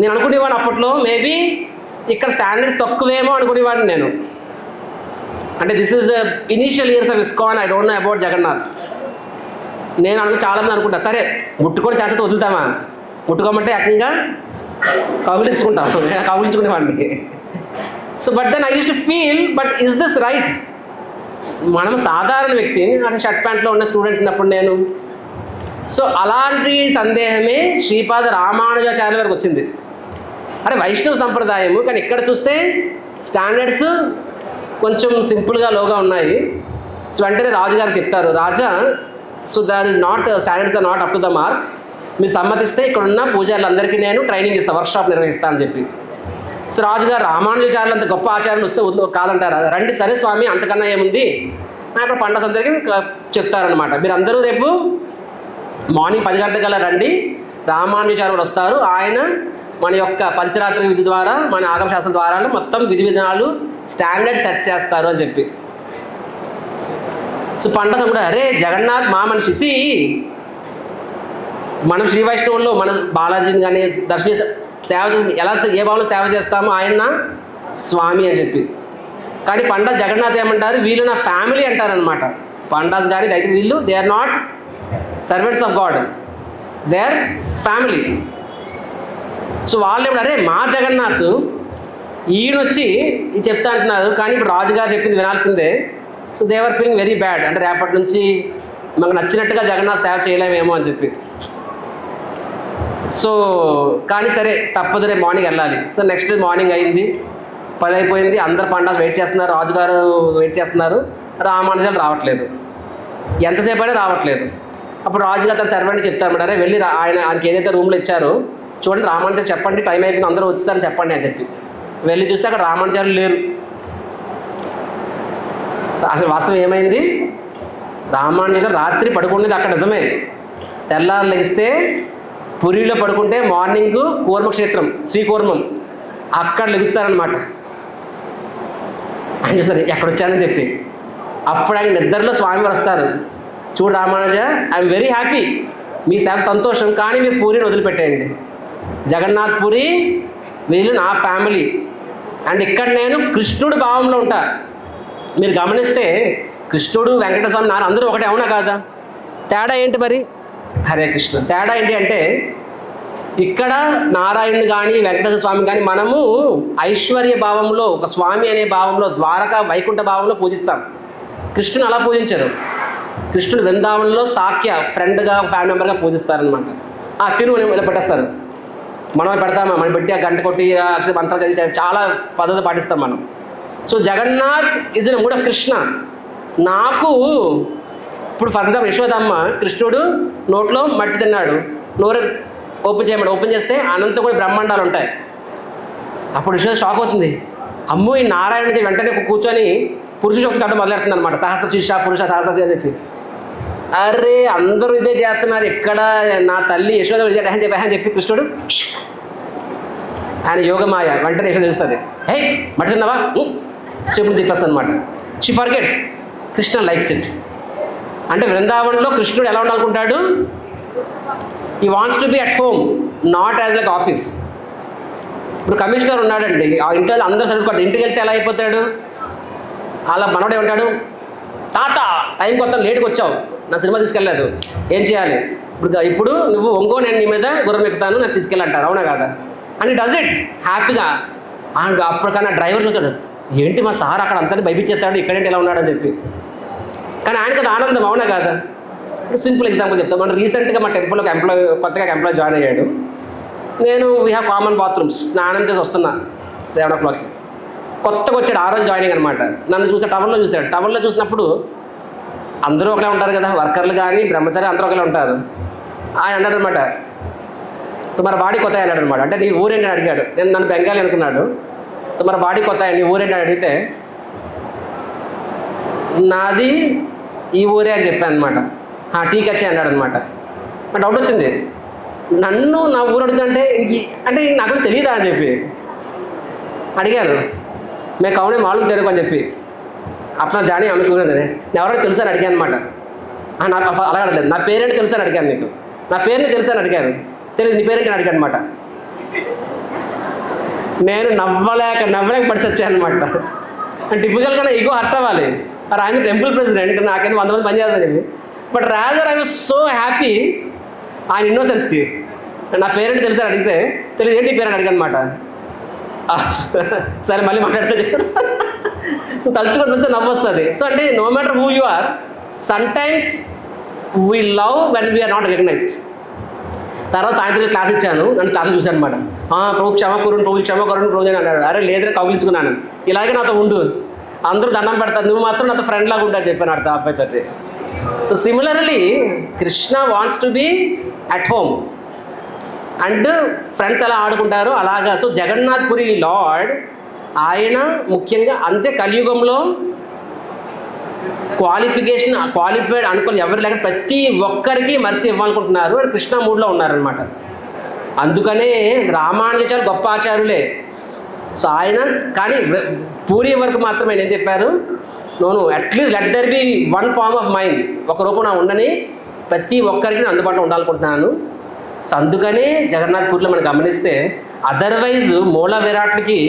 నేను అనుకునేవాడిని అప్పట్లో. మేబీ ఇక్కడ స్టాండర్డ్స్ తక్కువేమో అనుకునేవాడిని నేను. అంటే this is the initial years of ISKCON, I don't know about Jagannath. నేను చాలామంది అనుకుంటా, సరే ముట్టుకొని చేతతో వదులుతామా, ముట్టుకోమంటే ఏకంగా కౌగిలించుకుంటాం, కౌగిలించుకునేవాడిని. So but then I use to feel, but is this right? మనం సాధారణ వ్యక్తిని, అంటే షర్ట్ ప్యాంట్లో ఉన్న స్టూడెంట్ ఉన్నప్పుడు నేను. సో అలాంటి సందేహమే శ్రీపాద రామానుజాచార్య వరకు వచ్చింది. అంటే వైష్ణవ సంప్రదాయము, కానీ ఇక్కడ చూస్తే స్టాండర్డ్స్ కొంచెం సింపుల్గా లోగా ఉన్నాయి. సో వెంటనే రాజుగారు చెప్తారు, రాజా so there is not standards are not up to the mark, మీరు సమ్మతిస్తే ఇక్కడున్న పూజారులందరికీ నేను ట్రైనింగ్ ఇస్తాను, వర్క్షాప్ నిర్వహిస్తాను అని చెప్పి. సో రాజుగారు రామానుజాచార్యులు అంత గొప్ప ఆచార్యులు వస్తే కాదంటారా, రండి సరే స్వామి అంతకన్నా ఏముంది అక్కడ పండగ అందరికీ చెప్తారనమాట. మీరు అందరూ రేపు మార్నింగ్ 10 గంటలకల్లా రండి, రామానుజాచార్యులు వస్తారు, ఆయన మన యొక్క పంచరాత్రి విధి ద్వారా మన ఆగమశాస్త్రం ద్వారా మొత్తం విధి విధానాలు స్టాండర్డ్ సెట్ చేస్తారు అని చెప్పి. సో పండగ కూడా అరే జగన్నాథ్ మా మనిషి, మనం శ్రీ వైష్ణవుల్లో మన బాలాజీని కానీ సేవ చేసి ఎలా ఏ భావంలో సేవ చేస్తామో ఆయన స్వామి అని చెప్పి. కానీ పండా జగన్నాథ్ ఏమంటారు, వీళ్ళు నా ఫ్యామిలీ అంటారనమాట. పండాస్ కానీ అయితే వీళ్ళు they are not servants of god, they are family. So వాళ్ళు ఏమన్నారు, అరే మా జగన్నాథ్ ఈయనొచ్చి చెప్తా అంటున్నారు, కానీ ఇప్పుడు రాజుగారు చెప్పింది వినాల్సిందే. So they are feeling very bad, అంటే రేపటి నుంచి మాకు నచ్చినట్టుగా జగన్నాథ్ సేవ చేయలేమేమో అని చెప్పి. సో కానీ సరే తప్పదు, రేపు మార్నింగ్ వెళ్ళాలి. సో నెక్స్ట్ డే మార్నింగ్ అయింది, 10 అయిపోయింది, అందరు పండాస్ వెయిట్ చేస్తున్నారు, రాజుగారు వెయిట్ చేస్తున్నారు, రామానుజాలు రావట్లేదు, ఎంతసేపు అయినా రావట్లేదు. అప్పుడు రాజుగారు తన సర్వెంట్ చెప్తారు, అరే వెళ్ళి ఆయనకి ఏదైతే రూమ్లో ఇచ్చారో చూడండి, రామానుజాలు చెప్పండి టైం అయిపోయింది, అందరూ వచ్చేసారని చెప్పండి అని చెప్పి వెళ్ళి చూస్తే అక్కడ రామానుజాలు లేరు. అసలు వాస్తవం ఏమైంది, రామానుజాలు రాత్రి పడుకునేది అక్కడ నిజమే, తెల్లారు లెగిస్తే పురిలో పడుకుంటే మార్నింగ్ కూర్మక్షేత్రం శ్రీకూర్మం అక్కడ లెగుస్తారనమాట. ఆయన చూస్తారు ఎక్కడొచ్చానని చెప్పి. అప్పుడు ఆయన నిద్రలో స్వామి వస్తారు, చూడు రామానుజ ఐఎమ్ వెరీ హ్యాపీ, మీ సేవ సంతోషం, కానీ మీరు పూరిని వదిలిపెట్టేయండి, జగన్నాథ్ పూరి వీళ్ళు నా ఫ్యామిలీ, అండ్ ఇక్కడ నేను కృష్ణుడి భావంలో ఉంటా. మీరు గమనిస్తే కృష్ణుడు వెంకటేశ్వర స్వామి నాన్న అందరూ ఒకటే, అవునా కాదా? తేడా ఏంటి మరి? హరే కృష్ణ. తేడా ఏంటి అంటే ఇక్కడ నారాయణుడు కానీ వెంకటేశ్వర స్వామి కానీ మనము ఐశ్వర్య భావంలో, ఒక స్వామి అనే భావంలో, ద్వారకా వైకుంఠ భావంలో పూజిస్తాం. కృష్ణుని అలా పూజించరు. కృష్ణుడు వృందావనంలో సాఖ్య ఫ్రెండ్గా ఫ్యామిలీ మెంబర్గా పూజిస్తారనమాట. తిరుగు ఇలా పెట్టేస్తారు, మనం పెడతామా, మనం పెట్టి ఆ గంట కొట్టి అక్షర మంత్రాలు చదివి చాలా పద్ధతి పాటిస్తాం మనం. So Jagannath is the mood of Krishna. నాకు ఇప్పుడు ఫర్ ఎగ్జాంపుల్ యశోదమ్మ, కృష్ణుడు నోట్లో మట్టి తిన్నాడు, నోరు ఓపెన్ చేయమని ఓపెన్ చేస్తే అనంత కూడా బ్రహ్మాండాలు ఉంటాయి. అప్పుడు యశోద షాక్ అవుతుంది, అమ్మో ఈ నారాయణుడి వెంటనే కూర్చొని పురుష శక్తి అంటే మొదలెడుతుంది అనమాట, సహస్ర శిష్య పురుష సహస్ర అని చెప్పి. అరే అందరూ ఇదే చేస్తున్నారు, ఇక్కడ నా తల్లి యశోద ఇదే అని చెప్పి కృష్ణుడు ఆయన యోగమాయ వెంటనే యశోద తెలుస్తుంది, హే మట్టి తిన్నావా చెప్పులు తిప్పేస్తుంది అనమాట. She forgets, Krishna likes it. అంటే వృందావనంలో కృష్ణుడు ఎలా ఉండాలనుకుంటాడు, he wants to be at home, not as like office. ఇప్పుడు కమిషనర్ ఉన్నాడండి, ఆ ఇంట్లో అందరూ చదువుకోండి, ఇంటికి వెళ్తే ఎలా అయిపోతాడు, అలా మనోడే ఉంటాడు, తాత టైం కొత్త లేట్కి వచ్చావు, నా సినిమా తీసుకెళ్ళలేదు, ఏం చేయాలి, ఇప్పుడు నువ్వు ఒంగో నేను నీ మీద గుర్రం ఎక్కుతాను, నేను తీసుకెళ్ళంటారు, అవునా కాదా? అని డస్ ఇట్ హ్యాపీగా. అప్పటికన్నా డ్రైవర్ చూస్తాడు, ఏంటి మా సార్ అక్కడ అంతా భయపించేస్తాడు, ఇక్కడేంటి ఎలా ఉన్నాడని చెప్పి. కానీ ఆయనకి అది ఆనందం, అవునా కాదా? సింపుల్ ఎగ్జాంపుల్ చెప్తాను. మనం రీసెంట్గా మా టెంపుల్కి కొత్తగా ఎంప్లాయ్ జాయిన్ అయ్యాడు. నేను వీ హ్యావ్ కామన్ బాత్రూమ్స్, స్నానం చేసి వస్తున్నా 7 o'clockకి. కొత్తగా వచ్చాడు, ఆ రోజు జాయినింగ్ అనమాట. నన్ను చూస్తే టవర్లో చూశాడు. టవర్లో చూసినప్పుడు అందరూ ఒకటే ఉంటారు కదా, వర్కర్లు కానీ బ్రహ్మచారి అందరూ ఒకటే ఉంటారు. ఆయన అన్నాడు అనమాట, తుమార బాడీ కొత్త అన్నాడు అనమాట. అంటే నీ ఊరేంటి అని అడిగాడు. నేను నన్ను బెంగాలీ అనుకున్నాడు. తుమార బాడీ కొత్త, నీ ఊరేంటి అని అడిగితే నాది ఈ ఊరే అని చెప్పాను అనమాట. టీక్ వచ్చే అన్నాడు అనమాట. నాకు డౌట్ వచ్చింది, నన్ను నా ఊరు అడుగుతుంటే అంటే నాకు తెలియదా అని చెప్పి అడిగారు. మేము కౌనే మామూలు తెలుగు అని చెప్పి అప్పుడు జానీ ఆమెకు నేను ఎవరైనా తెలుసు అని అడిగాను అనమాట. నాకు అలా అడగలేదు, నా పేరేంటి తెలుసు అని అడిగాను. నీకు నా పేరుని తెలుసు అని అడిగాను, తెలియదు నీ పేరేంటి అని అడిగాను అనమాట. నేను నవ్వలేక పడిసి వచ్చాను అనమాట. టిపికల్గా నా ఈగో హర్ట్ అవ్వాలి, మరి ఆయన టెంపుల్ ప్రెసిడెంట్, నాకైనా 100 మంది పనిచేస్తాను చెప్పి. But rather I was so happy ఆయన ఇన్నోసెన్స్కి. నా పేరెంట్ తెలుసు అని అడిగితే తెలియదు, ఏంటి పేరెంట్ అడిగాను అనమాట. సరే మళ్ళీ మాట్లాడితే చెప్పాను. సో తలుచుకొని వస్తే నవ్వు వస్తుంది. సో అంటే no matter who you are, sometimes we love when we are not recognized. తర్వాత సాయంత్రం క్లాస్ ఇచ్చాను, నన్ను క్లాస్ చూశాను అనమాట. ప్రభు క్షమకరుణ్ ప్రభు అని అన్నాడు. అరే లేదని కౌగిలించుకున్నాను, ఇలాగే నాతో ఉండు, అందరూ దండం పెడతారు, నువ్వు మాత్రం నాతో ఫ్రెండ్ లాగా ఉంటా చెప్పాను అర్థం అబ్బాయితో. So similarly Krishna wants to be at home and friends ఎలా ఆడుకుంటారు అలాగా. సో జగన్నాథ్ పురి లార్డ్ ఆయన ముఖ్యంగా అంతే కలియుగంలో క్వాలిఫైడ్ అనుకోని ఎవరు లేక ప్రతి ఒక్కరికి మర్సి ఇవ్వాలనుకుంటున్నారు అని కృష్ణ మూడ్లో ఉన్నారనమాట. అందుకనే రామానుజాచార్యులు గొప్ప ఆచార్యులే. సో ఆయన కానీ పూరి వరకు మాత్రమే నేను చెప్పారు, నోను at least let there B one form of mind, ఒక రూపం నా ఉండని ప్రతి ఒక్కరికి నేను అందుబాటులో ఉండాలనుకుంటున్నాను. సో అందుకనే జగన్నాథ్ పూరిలో మనం గమనిస్తే అదర్వైజ్ మూల విరాట్కి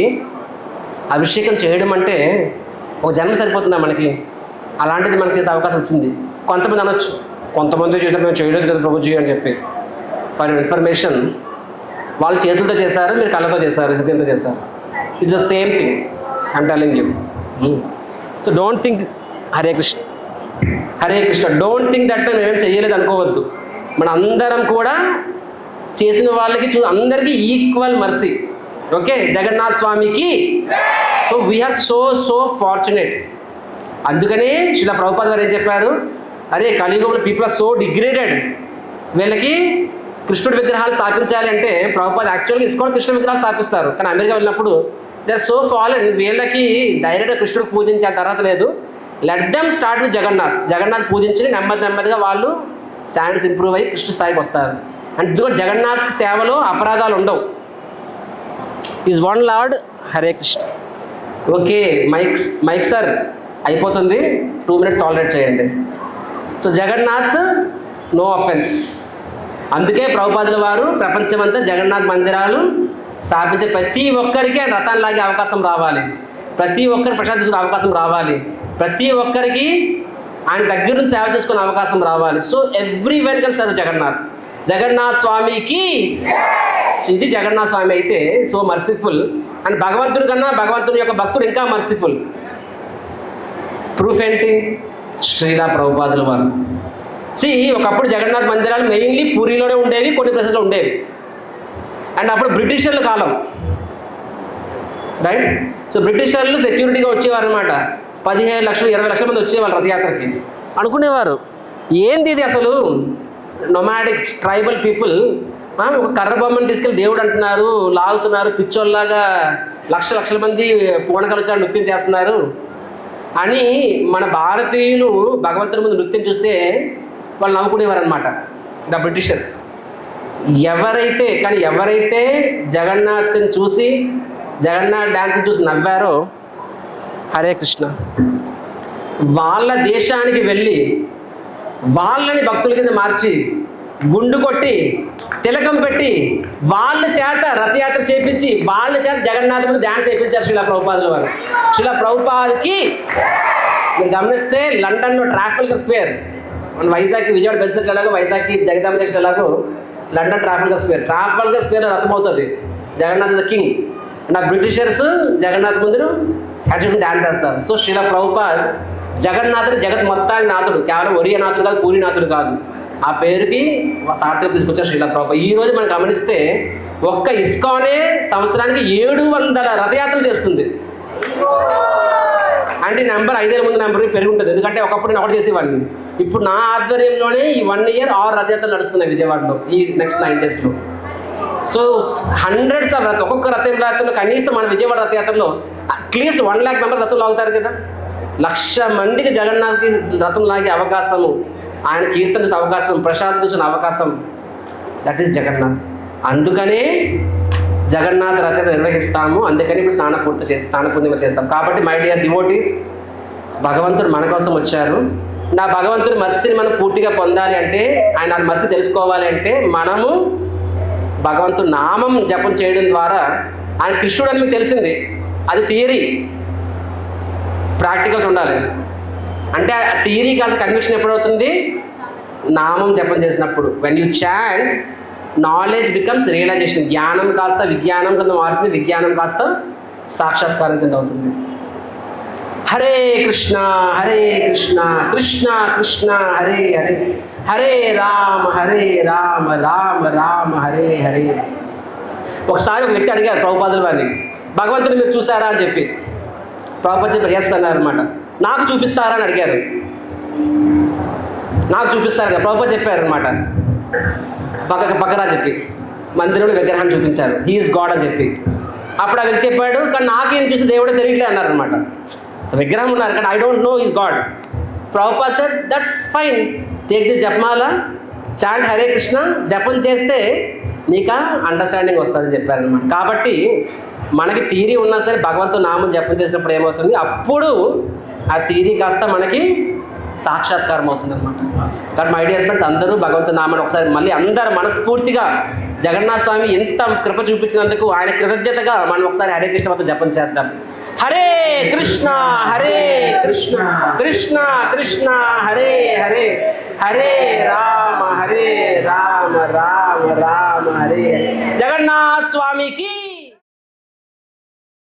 అభిషేకం చేయడం అంటే ఒక జన్మ సరిపోతుందా మనకి, అలాంటిది మనకు చేసే అవకాశం వచ్చింది. కొంతమంది అనొచ్చు, కొంతమంది చేసారు మేము చేయలేదు కదా ప్రభుజీ అని చెప్పి. ఫర్ ఇన్ఫర్మేషన్ వాళ్ళు చేతులతో చేశారు, మీరు కళ్ళతో చేశారు, హృదయంతో చేశారు. It's the same thing I'm telling you. So don't think Hare Krishna don't think that మేమేం చేయలేదు అనుకోవద్దు. మన అందరం కూడా చేసిన వాళ్ళకి అందరికీ ఈక్వల్ మర్సీ. ఓకే, జగన్నాథ్ స్వామికి సో వీఆర్ సో ఫార్చునేట్. అందుకనే శ్రీల ప్రభుపాద వారు ఏం చెప్పారు, అరే కలియుగంలో పీపుల్ ఆర్ సో డిగ్రేడెడ్, వీళ్ళకి కృష్ణుడి విగ్రహాలు స్థాపించాలి అంటే ప్రభుపాద యాక్చువల్గా ఇస్కాన్ కృష్ణ విగ్రహాలు స్థాపిస్తారు, కానీ అమెరికా వెళ్ళినప్పుడు దే ఆర్ సో ఫాలెన్, వీళ్ళకి డైరెక్ట్గా కృష్ణుడు పూజించే తర్వాత లేదు, let them start with Jagannath పూజించి నెమ్మదిగా వాళ్ళు స్టాండర్డ్స్ ఇంప్రూవ్ అయ్యి కృష్ణ స్థాయికి వస్తారు. అంటే ఇదిగో జగన్నాథ్ సేవలో అపరాధాలు ఉండవు. Is one lord, Hare Krishna. Okay, mike sir అయిపోతుంది, 2 minutes టాలరేట్ చేయండి. So Jagannath no offence. అందుకే ప్రభుపాదుల వారు ప్రపంచమంతా జగన్నాథ్ మందిరాలు స్థాపించే ప్రతి ఒక్కరికి ఆయన రథాన్ని లాగే అవకాశం రావాలి, ప్రతి ఒక్కరికి ప్రసాద్ తీసుకునే అవకాశం రావాలి, ప్రతి ఒక్కరికి ఆయన దగ్గర నుంచి సేవ చేసుకునే అవకాశం రావాలి. So everyone can serve Jagannath స్వామికి. సో ఇది జగన్నాథ్ స్వామి అయితే సో మర్సిఫుల్, అండ్ భగవంతుడి కన్నా భగవంతుని యొక్క భక్తుడు ఇంకా మర్సిఫుల్. ప్రూఫ్ ఏంటి? శ్రీల ప్రభుపాదుల వారు. ఒకప్పుడు జగన్నాథ్ మందిరాలు మెయిన్లీ పూరిలోనే ఉండేవి, కొన్ని ప్లేసెస్లో ఉండేవి. అండ్ అప్పుడు బ్రిటిషర్ల కాలం, రైట్? సో బ్రిటిషర్లు సెక్యూరిటీగా వచ్చేవారు అనమాట. 15 లక్షలు 20 లక్షల మంది వచ్చేవాళ్ళు రథయాత్రకి. అనుకునేవారు ఏంది ఇది అసలు, నొమాడిక్స్ ట్రైబల్ పీపుల్ ఒక కర్ర బొమ్మని తీసుకెళ్ళి దేవుడు అంటున్నారు, లాగుతున్నారు, పిచ్చోళ్ళలాగా లక్షల మంది పూనకాలు వచ్చి నృత్యం చేస్తున్నారు అని మన భారతీయులు భగవంతుని ముందు నృత్యం చూస్తే వాళ్ళు నవ్వుకునేవారు అనమాట, ద బ్రిటిషర్స్. ఎవరైతే జగన్నాథ్ని చూసి జగన్నాథ్ డ్యాన్స్ని చూసి నవ్వారో, హరే కృష్ణ, వాళ్ళ దేశానికి వెళ్ళి వాళ్ళని భక్తుల కింద మార్చి గుండు కొట్టి తిలకం పెట్టి వాళ్ళ చేత రథయాత్ర చేయించి వాళ్ళ చేత జగన్నాథుడికి డ్యాన్స్ చేయించారు శ్రీల ప్రభుపాదుల వారు. శ్రీల ప్రభుపాద్కి మీరు గమనిస్తే లండన్లో ట్రాఫల్గర్ స్క్వేర్, మన వైజాగ్కి విజయవాడ బెల్సెట్ ఎలాగో వైజాగ్కి జగదాంబ జంక్షన్ ఎలాగో లండన్ ట్రాఫల్గర్ స్క్వేర్లో రథం అవుతుంది, జగన్నాథ్ ద కింగ్. అండ్ ఆ బ్రిటిషర్స్ జగన్నాథ్ ముందు యాక్చువల్గా డ్యాన్స్ చేస్తారు. సో శ్రీల ప్రభుపాద్ జగన్నాథుడు జగత్ మొత్తానికి నాథుడు, కేవలం ఒరియా నాథుడు కాదు, పూరి నాథుడు కాదు. ఆ పేరుకి సార్థకత తీసుకొచ్చారు శ్రీల ప్రభుపాద్. ఈరోజు మనం గమనిస్తే ఒక్క ఇస్కానే సంవత్సరానికి 700 రథయాత్రలు చేస్తుంది. అంటే నెంబర్ 5 ఏళ్ళ ముందు నెంబర్ పెరిగి ఉంటుంది, ఎందుకంటే ఒకప్పుడు నేను ఒకటి చేసేవాడిని. ఇప్పుడు నా ఆధ్వర్యంలోనే ఈ 1 year 6 రథయాత్రలు నడుస్తున్నాయి విజయవాడలో ఈ నెక్స్ట్ 9 daysలో. సో హండ్రెడ్స్ ఆఫ్ ఒక్కొక్క రథయాత్రలో కనీసం మన విజయవాడ రథయాత్రలో అట్లీస్ట్ 1 lakh members రథం లాగుతారు కదా. 1,00,000 మందికి జగన్నాథ్కి రథం లాగే అవకాశము, ఆయన కీర్తన చూసిన అవకాశం, ప్రసాదం చూసిన అవకాశం, దట్ ఈస్ జగన్నాథ్. అందుకనే జగన్నాథ్ రథయాత్ర నిర్వహిస్తాము, అందుకని ఇప్పుడు స్నానపూర్ణిమ చేస్తాం. కాబట్టి మై డియర్ డివోటీస్, భగవంతుడు మన కోసం వచ్చారు. నా భగవంతుడి మర్సిని మనం పూర్తిగా పొందాలి అంటే, ఆయన మర్సి తెలుసుకోవాలి అంటే మనము భగవంతుడు నామం జపం చేయడం ద్వారా, ఆయన కృష్ణుడు అని మీకు తెలిసింది, అది థియరీ, ప్రాక్టికల్స్ ఉండాలి. అంటే ఆ థియరీ కాస్త కన్విక్షన్ ఎప్పుడవుతుంది? నామం జపం చేసినప్పుడు. When you chant, knowledge becomes realisation. జ్ఞానం కాస్త విజ్ఞానం కింద మారుతుంది, విజ్ఞానం కాస్త సాక్షాత్కారం కింద అవుతుంది. హరే కృష్ణ కృష్ణ కృష్ణ హరే హరే, హరే రామ రామ రామ హరే హరే. ఒకసారి ఒక వ్యక్తి అడిగారు ప్రభుపాదుల వారిని, భగవంతుని మీరు చూసారా అని చెప్పి. ప్రభుపాద చెప్పారు ఎస్ అన్నారు అనమాట. నాకు చూపిస్తారా అని అడిగారు. నాకు చూపిస్తారు కదా ప్రభుపాద చెప్పారు అనమాట. బకరా చెప్పి మందిరంలో విగ్రహాన్ని చూపించారు, హీఈస్ గాడ్ అని చెప్పి. అప్పుడు ఆ వ్యక్తి చెప్పాడు, కానీ నాకేం చూస్తే దేవుడే తెలియట్లే అన్నారు అనమాట. విగ్రహం ఉన్నారు కానీ I don't no is God. Prabhupada said that's fine, take this జపమాల, చాంట్ హరే కృష్ణ, జపం చేస్తే నీకు అండర్స్టాండింగ్ వస్తుందని చెప్పారనమాట. కాబట్టి మనకి థియరీ ఉన్నా సరే భగవంతుడు నామం జపం చేసినప్పుడు ఏమవుతుంది, అప్పుడు ఆ థియరీ కాస్త మనకి సాక్షాత్కారం అవుతుంది అనమాట. కాబట్టి మై డియర్ ఫ్రెండ్స్, అందరూ భగవంతుడి నామాన్ని ఒకసారి మళ్ళీ అందరూ మనస్ఫూర్తిగా జగన్నాథ స్వామి ఎంత కృప చూపించినందుకు ఆయన కృతజ్ఞతగా మనం ఒకసారి హరే కృష్ణ వద్ద జపం చేద్దాం. హరే కృష్ణ కృష్ణ కృష్ణ హరే హరే, హరే రామ రామ రామ హరే. జగన్నాథ స్వామికి